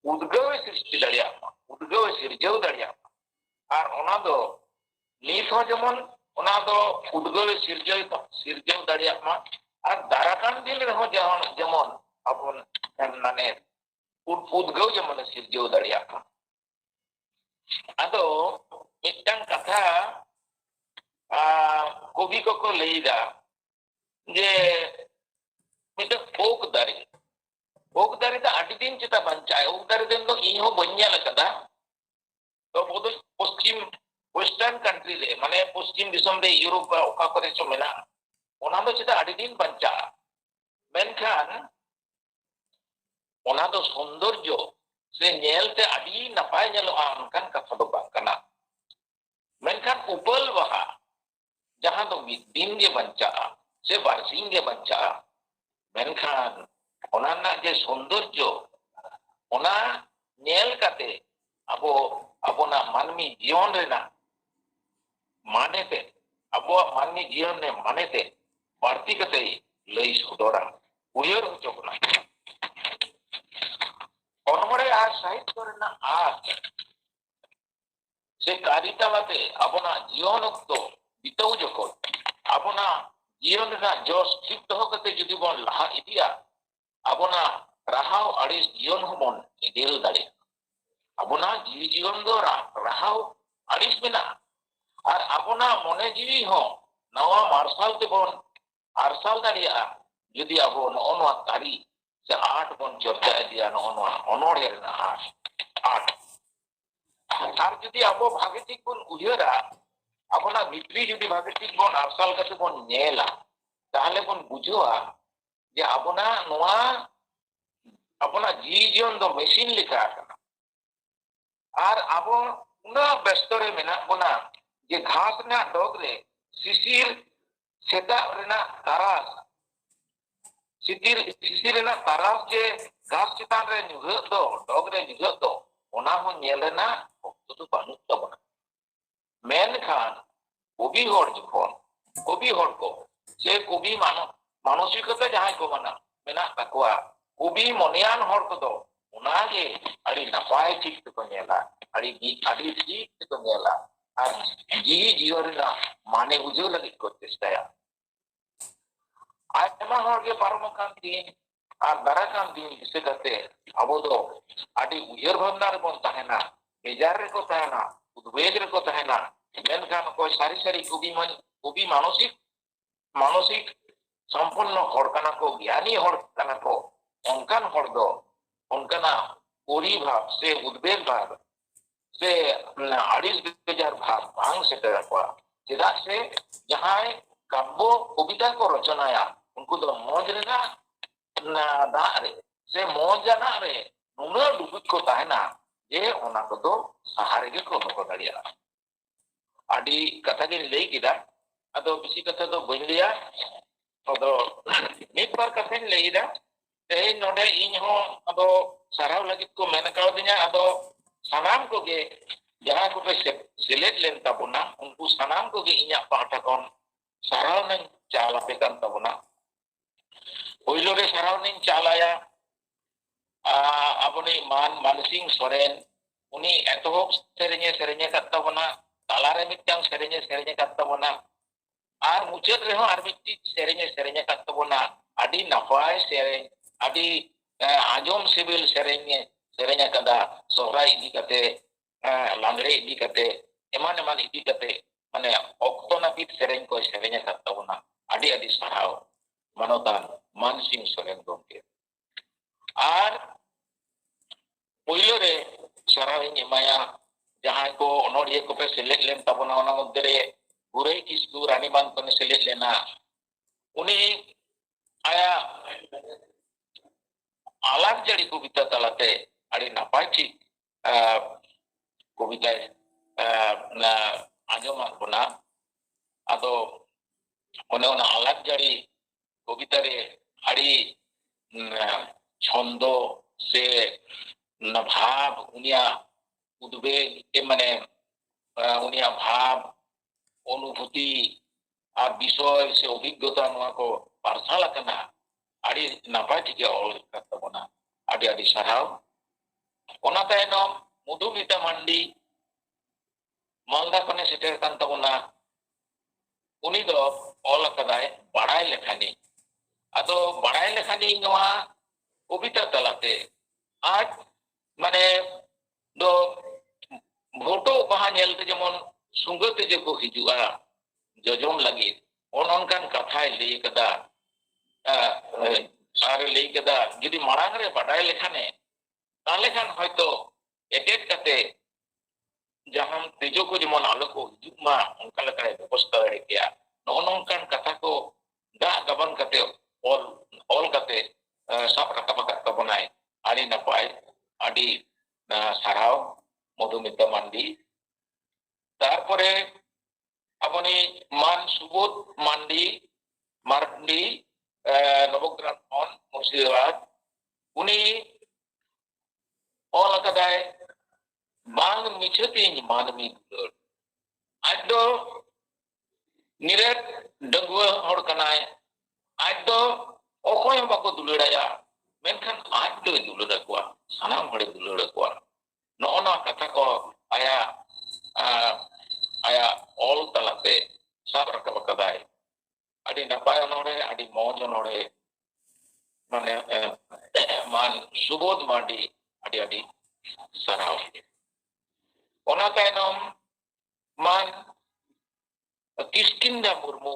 उद्गव सृष्टि दाड़िया उद्गव सिरजौ दाड़िया और ओना दो नीत हो जेमन ओना दो उद्गव सिरजौ दाड़िया मा और दाराकान दिन रहो जेमन अपन माने उद्गव जेमन सिरजौ दाड़िया मा आदो मिटन कथा कवि को लईदा जे मिट ओक दारे दा आदि दिन चिता बंचाय ओक दारे दिन तो इन हो बन्या लकदा तो बोदो पश्चिम वेस्टर्न कंट्री रे माने पश्चिम दिसम रे यूरोप ओका करे चो मेना ओना दो चिता आदि दिन बंचा मेनखान ओना दो सौंदर्य से नेलते आदि नपाय नेलोआ अनकान कथा दो बांकना मेनखान उपल बहा जहां दो दिन गे बंचा से बारसिंग गे बंचा मेनखान ओना ना जे सौंदर्य ओना नेल काते अबो अबोना मानमी जीवन रेना मानेते अबो मानमी जीवन ने मानेते बारती कते लई सदरा उयर होचोकना ओनमरे आ साहित्य रेना आज से कारितालाते अबोना जीवन तो बिताउ जको अबोना जीवन रेना जोश ठीक तो कते जुदी बोन लहा इदिया अबोना राहाव अड़िस जीवन हो बोन इदिल दाड़े अबोना जीवन दो राहाव अड़िस बिना और अबोना मने जीवी हो नवा मार्शल ते बोन आरसाल दाड़िया जुदी अबो नोनवा कारी से आठ बोन चर्चा दिया नोनवा अनोड़े रेना आठ और जुदी अबो भागे ठीक बोन उयरा अबोना भित्री जुदी भागे ठीक बोन आरसाल कते बोन नेला ताहले बोन बुझोआ जे अबोना नोआ अबोना जीवन दो मशीन लिखा और आबो उना व्यस्त रे मेना बोना जे घास ना डोग रे शिशिर सेता रेना तारास शिशिर रेना तारास जे घास चितान रे निगो दो डोग रे निगो दो ओना हो नेलना तो तो बानु तबना मेन खान कवि होड़ जखोन कवि होड़ को से कवि मानसिकता जहां को मना मेना तकवा कवि मनियान होड़ को दो उनागे अड़ी नपाय ठीक तो नेला अड़ी ठीक तो नेला और जीवन ना माने बुझो लगी को चेष्टाया आयमा होड़ के पारम कान दिन और दारा कान दिन से करते अब दो अड़ी उयर भावना रे बोन तहना बेजार रे को तहना उद्वेग रे को तहना मेनखान कोई सारी कवि मानसिक संपन्न होड़ कना को ज्ञानी होड़ कना को onkan hordo onkana ori bhav se udbeg bhav se aris bejar bhav bang setera kwa cheda se jahan kabbo kobita ko rachonaya unku do moj rena na da re se moj jana re nuna dubut ko tahena je ona ko do sahare ge ko ko dariya adi katha ge lei kida ado bisi katha do boindia ado mid bar katha lei da नोडे इन हो अदो साराव लगी को मेन काव दिया अदो सनाम को गे जहां को पे सिलेक्ट लेन तबुना उनको सनाम को गे इnya पाटा कोन साराव ने चाला पे kan तबुना ओइलो रे साराव ने चालाया अपनी मानसिंग सोरेन उनी एतोहब सेरेnye kat तबुना तालारे मिटang सेरेnye kat तबुना आर मुचत रे हो आर मिट्टी सेरेnye kat तबुना आदि नफाय सेरेन आदि आजम सिविल सेरेnya kada सोहराय इदी कते लांगड़े इदी कते एमान इदी कते माने ऑक्टो नापित सेरेñ को सेरेnya कत्ताबना आदि साराव मानोतान मानसिंग सोरेन गोंके आर पहिलो रे साराव इमाया जहां को ओनोडिये को पे सिलेक्ट लेन तबना ओना मध्य रे गुरै किस्कु रानीबान को सिलेक्ट लेना उनी आया आलाक जड़ी कविता तलाते अड़ी नापाय ठीक कविता आजम बना ado one ona alat jari kobita re adi ছন্দ সে ভাব উনিয়া উদ্বেগ মানে উনিয়া ভাব অনুভূতি আর বিষয় সে অভিজ্ঞতা নোয়া কো পার্সাল আকানা আদি নাপাই থেকে অল কাতবনা আদি আদি সারাও ওনা তাইনম মধুমিতা মান্ডি মালদা কনে সেটের কান তাবনা উনি দো অল আকাদায় বাড়াই লেখানি আদো বাড়াই লেখানি নোয়া কবিতা তালাতে আজ মানে দো ভোটো বাহা নেলতে যেমন সুঙ্গতে যে কো হিজুয়া জজম লাগি অননকান কথাই লই কদা আর লই কদা যদি মারাং রে বাড়াই লেখানে তাহলে খান হয়তো এটেক কাতে जहां तेजो को जेमन आलो को हिजुमा उनका लगा व्यवस्था रहे क्या नौनोंकान कथा को दा गबन कते ऑल कते सब रकम कता बनाए आड़ी नपाय आड़ी साराव मधुमिता मांडी तारपरे अपनी मान सुबोध मांडी मार्डी नवग्राम ऑन मुर्शिदाबाद उनी ऑल कदाय बांग मिछती मानवी दुलड़ आज दो निरत डंगुआ हड़ कनाय आज दो ओखोय बाको दुलड़ाया मेनखान आज दो दुलड़ कोआ सानाम हड़े दुलड़ कोआ नोना कथा को आया आया ऑल तलाते सब रकब कदाय आदि नपाय नोड़े आदि मौज नोड़े माने मान सुबोध मांडी आदि आदि सराव ओना तायनम मान किस्किंदा मुर्मू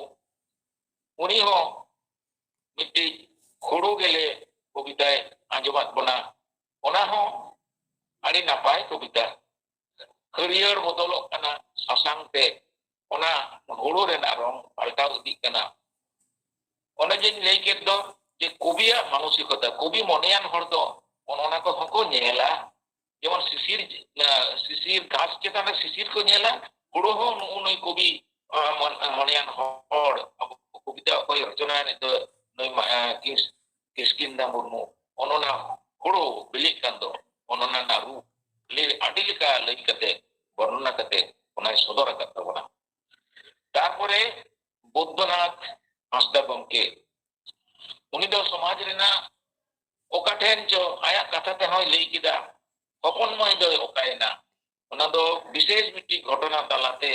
उनी हो मिट्टी खोड़ो गेले कविताय आंजमात बना ओना हो आड़ी नापाय कविता हरियर बदलो कना सासांगते ओना घोड़ो रेना रंग पाल्टा उदी कना ओना जे लई के दो जे कविया मानसिकता कवि मनेयान हर दो ओना को हको नेला जेमन शिशिर घास चेतान शिशिर को नेला हुड़ो हो नई कवि मनेयान हर कविता कोई रचना ने तो नई किस्किंदा मुर्मू ओनोना हुड़ो बिली कांदो ओनोना नारू ले आडिलिका लई कते वर्णना कते ओनाय सदर कतबना तारपरे बुद्धनाथ हासदा गंके उनी दो समाज रेना ओकाठेन जो आया कथा ते होय लई किदा हपन मय दो ओकायना ओना दो विशेष मिट्टी घटना तालाते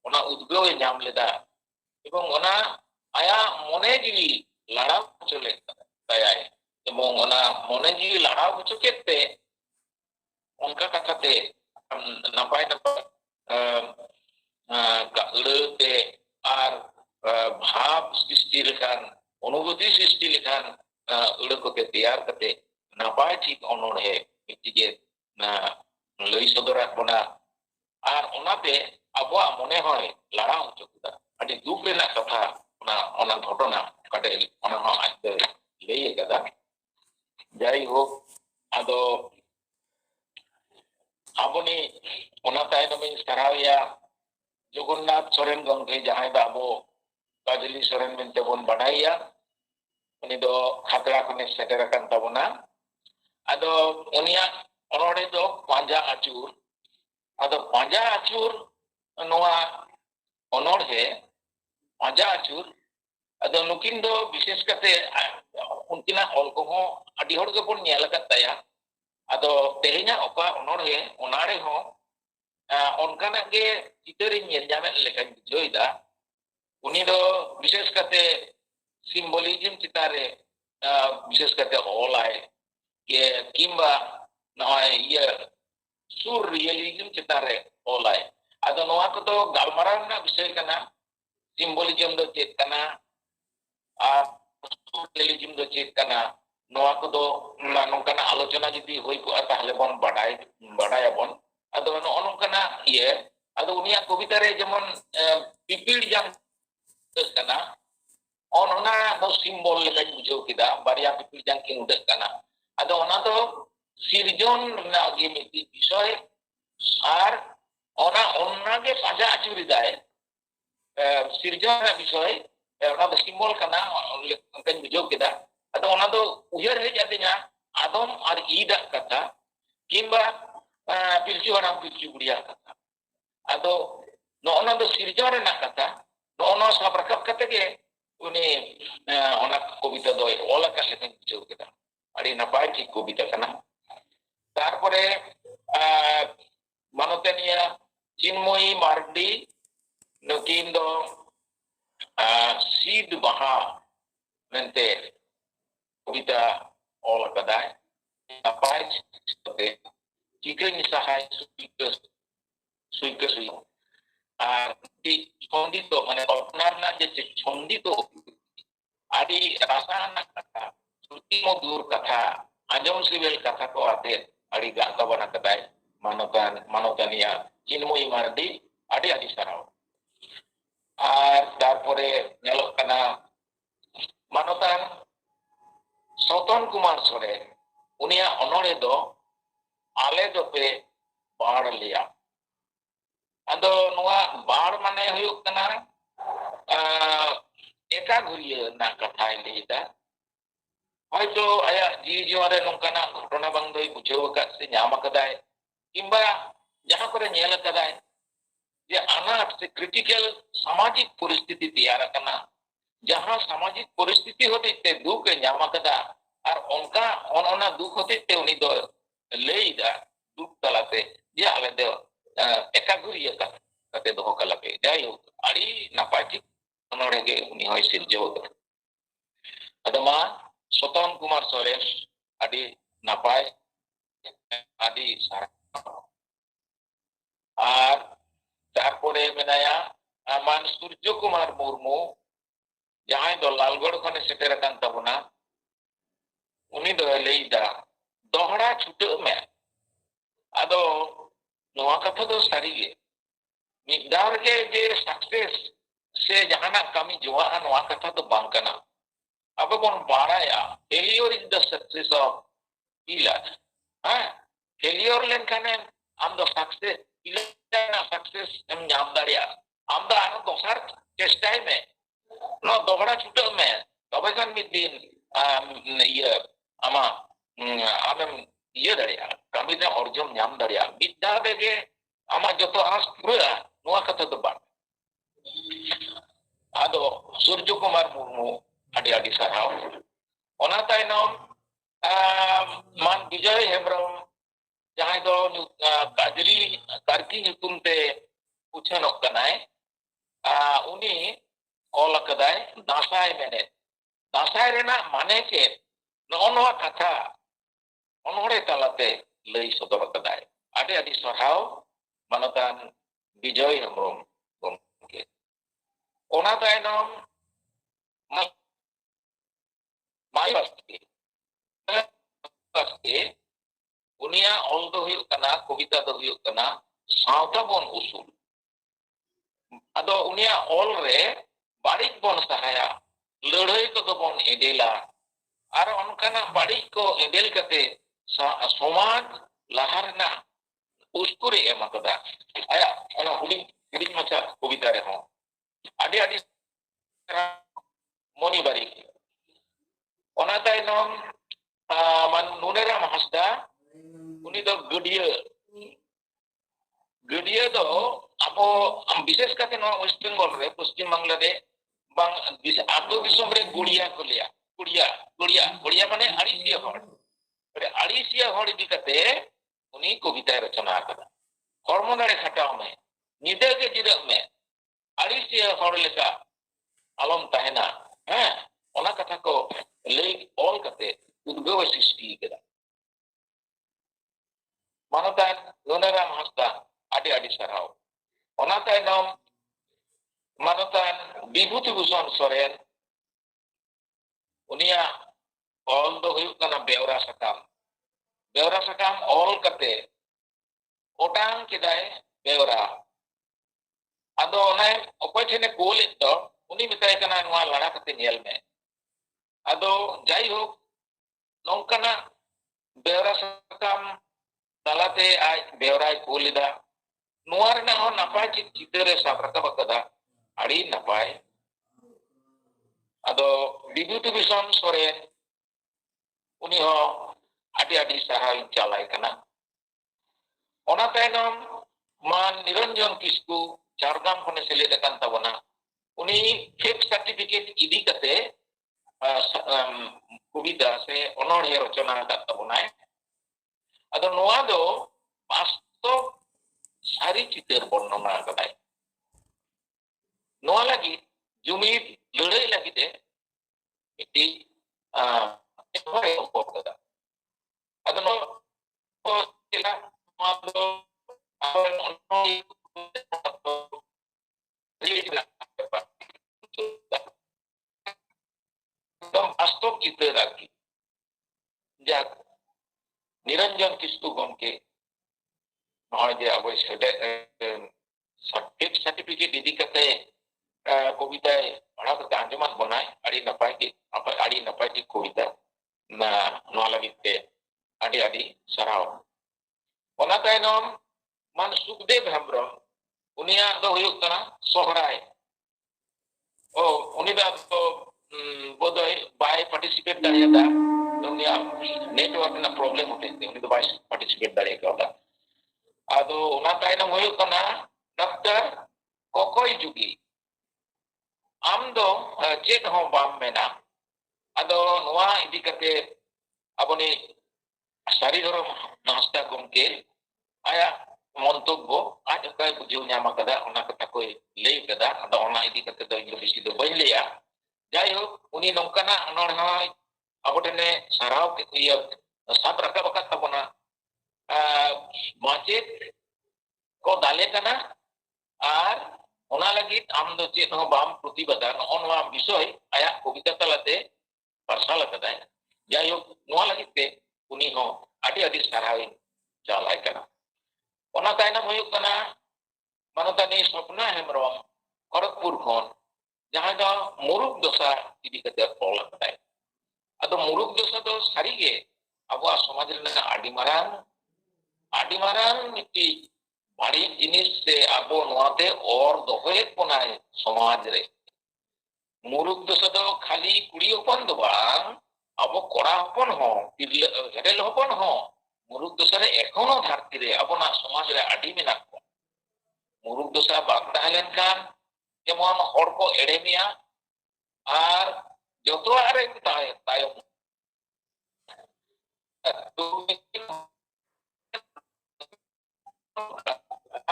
ओना उद्गव नाम लेदा एवं ओना आया मने जीवी लड़ाव चले तायाय एवं ओना मने जीवी लड़ाव चुकेते उनका कथाते नापाय नापाय गाड़ते आर भाव सृष्टि लेखान अनुभूति सृष्टि लेखान उड़कोते तैयार करते नापाय ठीक अनोड़े मिट्टी लई सदर बना आर ओनाते आबो मने होय लड़ा चुकदा अति दुख रेना कथा ओना घटना काटे ओना हो आज लई कदा जाई हो आदो आबोनी ओना तायनमे सरावया जगन्नाथ सोरेन गंगे जहां दाबो काजली सोरेन मेनते बोन बाडाइया उनी दो खातरा खने सेटर कान ताबोना आदो उनिया ओनोडे दो पांजा आचुर आदो पांजा आचुर नोआ ओनोडे पांजा आचुर आदो नुकिन दो विशेष कते उनकिना ऑल को हो अडी होड़ के बोन नेल कताया आदो तेहिना ओका ओनोडे ओनारे हो ओनकाना के चितरी नेल जामे लेका जोइदा उनी दो विशेष कते सिम्बोलिज्म चितारे विशेष कते ओलाय के किंबा नय ये सुर रियलिज्म चितारे ओलाय आदो नोआ को तो गालमाराव ना विषय कना सिम्बोलिज्म दो चेत कना आ सुर रियलिज्म दो चेत कना नोआ को तो नोंकाना आलोचना जदि होई को ताहले बन बाडाय बन आदो नोंकाना ये आदो उनिया कविता रे जेमन पिपिड़ जाम कना ओना दो सिम्बल लेका बुझो किदा बारिया पिपिड़ जाम के उडक कना आदो ओना तो सिरजन ना गे मिति विषय आर ओना ओना के पाजा आचुरी दाय sirja bisoi ona do simbol kana kan bijau kita atau ona do ujar hej adanya adom ar ida kata kimba pilju orang pilju budia kata atau no ona do sirja rena kata no ona sabrakap kata ke uni ona kobita do ola ka seten bijau kita adi napai ki kobita kana tarpore manotenia Chinmoy Mardi nukin do Sid Baha mente kobita ola kadai napai seperti jika nisahai suikas di chondi to mane benar na je chondi to adi rasa anak kata suti modur kata anjom sibel kata ko ate adi gak kawana kadai manokan ya Chinmoy Mardi adi sarau tarpore nyelok kana manotan Soton Kumar Soren unia onore do ale do pe bar liya ado nuwa bar mane huyuk kana eka guriya na kathai leida hoyto aya jiware nongkana ghotona bang doi bujhaw kat se nyama kadai kimba jahan kore nyel kadai je anat se critical samajik परिस्थिति तैयार करना जहां सामाजिक परिस्थिति होते ते दुख nyama kada ar onka ona दुख होते ते उनी दो लेida दुख तलाते dia ale do ekaguria kate doho kalape jayo ari napati onorege uni hoy sirjo adama Soton Kumar Soren adi napai adi sarang ar tarpore menaya aman Surjo Kumar Murmu jahan do Lalgod khone seter akan tabuna uni do leida dohra chuto me ado noa katha do sarige midar ge je success se jahana kami joa noa katha do bang kana apa bon baraya failure is the success of failure failure len kanen am do success ilana success em nyam daria am da anu dosar chestai me no dohra chuto me tobe kan midin iya ama amem iya daria kami na orjom nyam daria midda bege ama joto as pura noa kata do bang ado Surjo Kumar Murmu adi sarau ona tainom man Bijoy Hembrom jahan do kajri karki nyutum te puchanok kanai uni ola kadai dasai mene dasai rena mane ke noa katha onore talate lei sodor kadai adi sarau manotan Bijoy Hembrom gomke ona tainom mai pasti unia ol do huyuk kana kobita do huyuk kana sauta bon usul ado unia ol re barik bon sahaya ladhai ko do bon edela ar onkana barik ko edel kate somaj laharna uskure emakada aya ona huding macha kobita re ho adi moni barik ona tainom man Nunera Mahasda uni do Gudia do abo bises kate no West Bengal re Paschim Bangla re bang bisa ato disom re gudia mane arisia hor idi kate uni kobita rachana akada hormo dare khatao me nida ge jirak me arisia hor leka alom tahena ona katha ko lei all kate udgawa sisti keda manotan Nunera Mahasda adi sarau ona tainom manotan Bibhuti Bhushan Soren unia all do huyuk kana beura sakam all kate otang kidai beura ado onai okoy thene kolit do uni mitai kana noa lada kate nyel me ado jai hok nongkana beura sakam talate ai beura kolida noa rena ho napai chitere sabrakab kada ᱟᱹᱰᱤ ᱱᱟᱯᱟᱭ ᱟᱫᱚ ᱵᱤᱵᱷᱩᱛᱤ ᱵᱷᱩᱥᱚᱱ ᱥᱚᱨᱮᱱ ᱩᱱᱤ ᱦᱚᱸ ᱟᱹᱰᱤ ᱥᱟᱨᱦᱟᱣ ᱤᱧ ᱪᱟᱞᱟᱭ ᱠᱟᱱᱟ ᱚᱱᱟ ᱛᱟᱭᱱᱚᱢ मान निरंजन किस्कू झारग्राम खने सेलेद आकान ताबोना उनी फेक सर्टिफिकेट इदी कते कविता से अनोढ़े रचना आकाद ताबोनाय अदो नोआ दो वास्तव सारी चितर वर्णना आकादाय नोआ लगी जुमिद लड़ाई लगी दे इति अदो नो तेला नोआ दो वास्तव चित्र राखी जाक निरंजन किस्कू गमके नॉय अब सर्टिफिकेट इदी कते कविता पढ़ा कते आंजमान बनाय आड़ी नपाय की कविता ना नोआ लगिते आड़ी सराव ओना तायनम मान सुखदेव हेम्ब्रम उनिया दो हुयुक कना सोहराय ओ उनी दो बोधय बाय पार्टिसिपेट दाड़ियादा उनिया नेटवर्क ना प्रॉब्लम होते उनी दो बाय पार्टिसिपेट दाड़ियादा आदो ओना तायनम हुयुक कना डॉक्टर कोकोय जुगी आम दो चेत हो बाम मेना आदो नोआ इदी कते अबनी सारी धर्म नास्ता गमके आया मंतव्य आज अकाय बुझेव नाम कदा ओना कथा कोई लई कदा अदो ओना इदी कते दो इन बिसी दो बइन लिया जाय हो उनी नोंकाना अनोढ़ाय अबोटेने सराव के इया साब रका बका तबना माचेत को दाले कना आर ओना लगी आम दो चेत हो बाम प्रतिबदा नोआ विषय आया कविता तलाते परसाल कदा जाय हो नोआ लगी ते उनी हो आडी सराव चालाय कना ओना तायनम हुयुक कना मानतानी स्वप्ना हेम्ब्रम खड़गपुर खन जहां दो मुरुक दशा इदी कते ऑल कदाय अदो मुरुक दशा दो सारीगे अबो समाज रे आडी मारान मिट्टी बाड़ी जिनिस से अबो नोआते और दोहे कोनाय समाज रे मुरुक दशा दो खाली कुड़ी ओपन दो बांग अबो कोड़ा ओपन हो हेरेल ओपन हो मुरुक दशा रे एखोनो धरती रे अबोना समाज रे आडी मेना को मुरुक दशा बाग ताहलेन कान जेमन हर को एडेमिया आर जतो आरे ताय तायम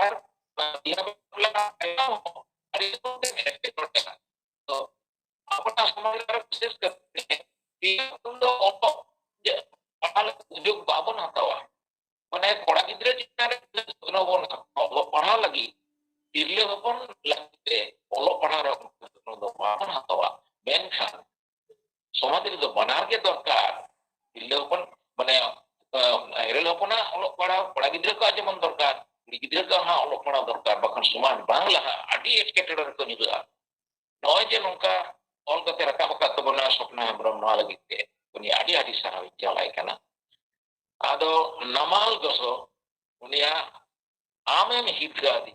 आर दिया बला आरी तो अपना समाज रे विशेष करते कि दो ऑटो जे पढ़ाल उद्योग बाबन हतावा माने कोड़ा गिद्रे चिन्ना रे नबन पढ़ा लगी तिरले हपन लगते ओलो पढ़ा रे दो बाबन हतावा मेनखान समाज रे दो बनार के दरकार तिरले हपन माने हेरेल हपना ओलो पढ़ा कोड़ा गिद्रे को जेमन दरकार कुड़ी गिद्रे को हा ओलो पढ़ा दरकार बखन समाज बांग लहा आडी एटकेटड़ रे को निगुआ नय जे नोंका ऑल कते रका बका तबना स्वप्ना हेम्ब्रम नोआ लगिते उनी आडी सराव चालाय कना आदो नमाल गसो उनिया आमेन हिटगादी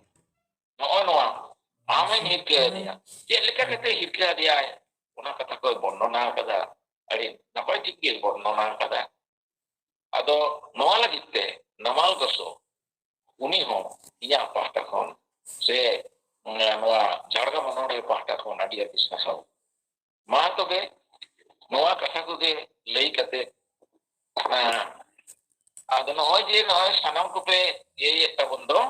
नोआ आमेन हिटगादी जे लेका कते हिटगादी आय ओना कथा को वर्णना कदा अड़ी नपाय ठीक वर्णना कदा आदो नोआ लगिते नमाल गसो उनी हो इया पाहटा खन से नोआ झारगा मनोरे पाहटा खन आडी सराव मा तबे नोआ कथा को दे लई कते आदो नय जे नय सानाम को पे ये तबन दो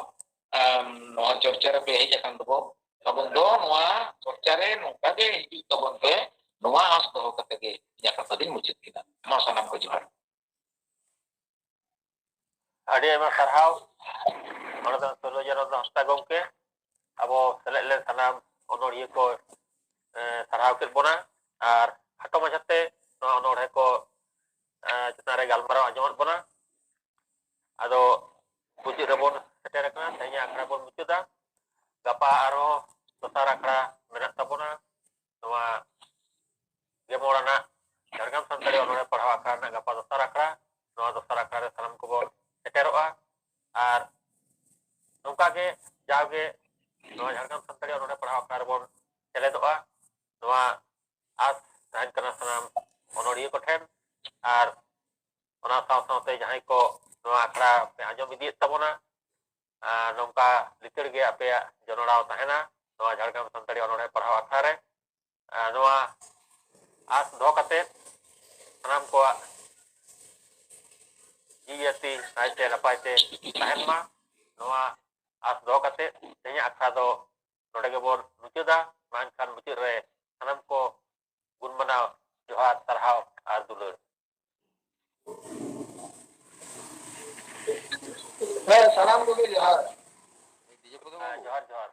नोआ चर्चा रे पे हेज अकान दो तबन दो नोआ चर्चा रे नोका के हिजु तबन पे नोआ आस दो कते के या कथा दिन मुचित किना मा सानाम को जोहार आडी आयमा सरहाव मनदा सोलो जरो हस्ता गमके अब सेलेद ले सानाम अनोड़िया को सरहाव के बोना और हाटो मजाते अनोड़े को चेतारे गालमाराव आंजमत बोना आदो बुझि रेबन सेटेर कना तेया आखड़ा बोन मुचुदा गपा आरो दोसार आखड़ा मेना ताबोना नोआ गेमोराना झारग्राम सानताड़ी अनोड़े पढ़ाव आखड़ा गपा दोसार आखड़ा नोआ दोसार आखड़ा रे सानाम को बोन सेटेरोआ और नोंका के जावगे ᱱᱚᱣᱟ ᱡᱷᱟᱲᱜᱨᱟᱢ ᱥᱟᱱᱛᱟᱲᱤ ᱱᱚᱰᱮ ᱯᱟᱲᱦᱟᱣ ᱟᱠᱷᱲᱟ ᱨᱮᱵᱚᱱ ᱥᱮᱞᱮᱫᱚᱜᱼᱟ ᱱᱚᱣᱟ ᱟᱥ ᱛᱟᱦᱮᱱ ᱠᱟᱱᱟ ᱥᱟᱱᱟᱢ ᱚᱱᱚᱲᱤᱭᱟᱹ ᱠᱚᱴᱷᱮᱱ ᱟᱨ ᱚᱱᱟ ᱥᱟᱶ ᱥᱟᱶᱛᱮ ᱡᱟᱦᱟᱸᱭ ᱠᱚ ᱱᱚᱣᱟ ᱟᱠᱷᱲᱟ ᱯᱮ ᱟᱸᱡᱚᱢ ᱤᱫᱤᱭᱮᱫ ᱛᱟᱵᱚᱱᱟ ᱱᱚᱝᱠᱟ ᱞᱤᱛᱟᱹᱲ ᱜᱮ ᱟᱯᱮᱭᱟᱜ ᱡᱚᱱᱚᱲᱟᱣ ᱛᱟᱦᱮᱱᱟ ᱱᱚᱣᱟ ᱡᱷᱟᱲᱜᱨᱟᱢ ᱥᱟᱱᱛᱟᱲᱤ ᱚᱱᱚᱲᱦᱮ ᱯᱟᱲᱦᱟᱣ ᱟᱠᱷᱲᱟ ᱨᱮ ᱱᱚᱣᱟ ᱟᱥ ᱫᱚᱦᱚ ᱠᱟᱛᱮᱫ ᱥᱟᱱᱟᱢ ᱠᱚᱣᱟᱜ ᱡᱤᱣᱤ ᱡᱟᱹᱛᱤ ᱱᱟᱭᱛᱮ ᱱᱟᱯᱟᱭᱛᱮ ᱛᱟᱦᱮᱱ ᱢᱟ ᱱᱚᱣᱟ ᱟᱥ ᱫᱚᱦᱚ ᱠᱟᱛᱮᱫ ᱛᱮᱦᱮᱧᱟᱜ ᱟᱠᱷᱲᱟ ᱫᱚ ᱱᱚᱰᱮ ᱜᱮᱵᱚᱱ ᱢᱩᱪᱟᱹᱫᱟ ᱢᱟ ᱮᱱᱠᱷᱟᱱ ᱢᱩᱪᱟᱹᱫ ᱨᱮ ᱥᱟᱱᱟᱢ ᱠᱚ ᱜᱩᱱ ᱢᱟᱱᱟᱣ ᱡᱚᱦᱟᱨ ᱥᱟᱨᱦᱟᱣ ᱟᱨ ᱫᱩᱞᱟᱹᱲ ᱥᱟᱱᱟᱢ ᱠᱚᱜᱮ ᱡᱚᱦᱟᱨ ᱡᱚᱦᱟᱨ ᱡᱚᱦᱟᱨ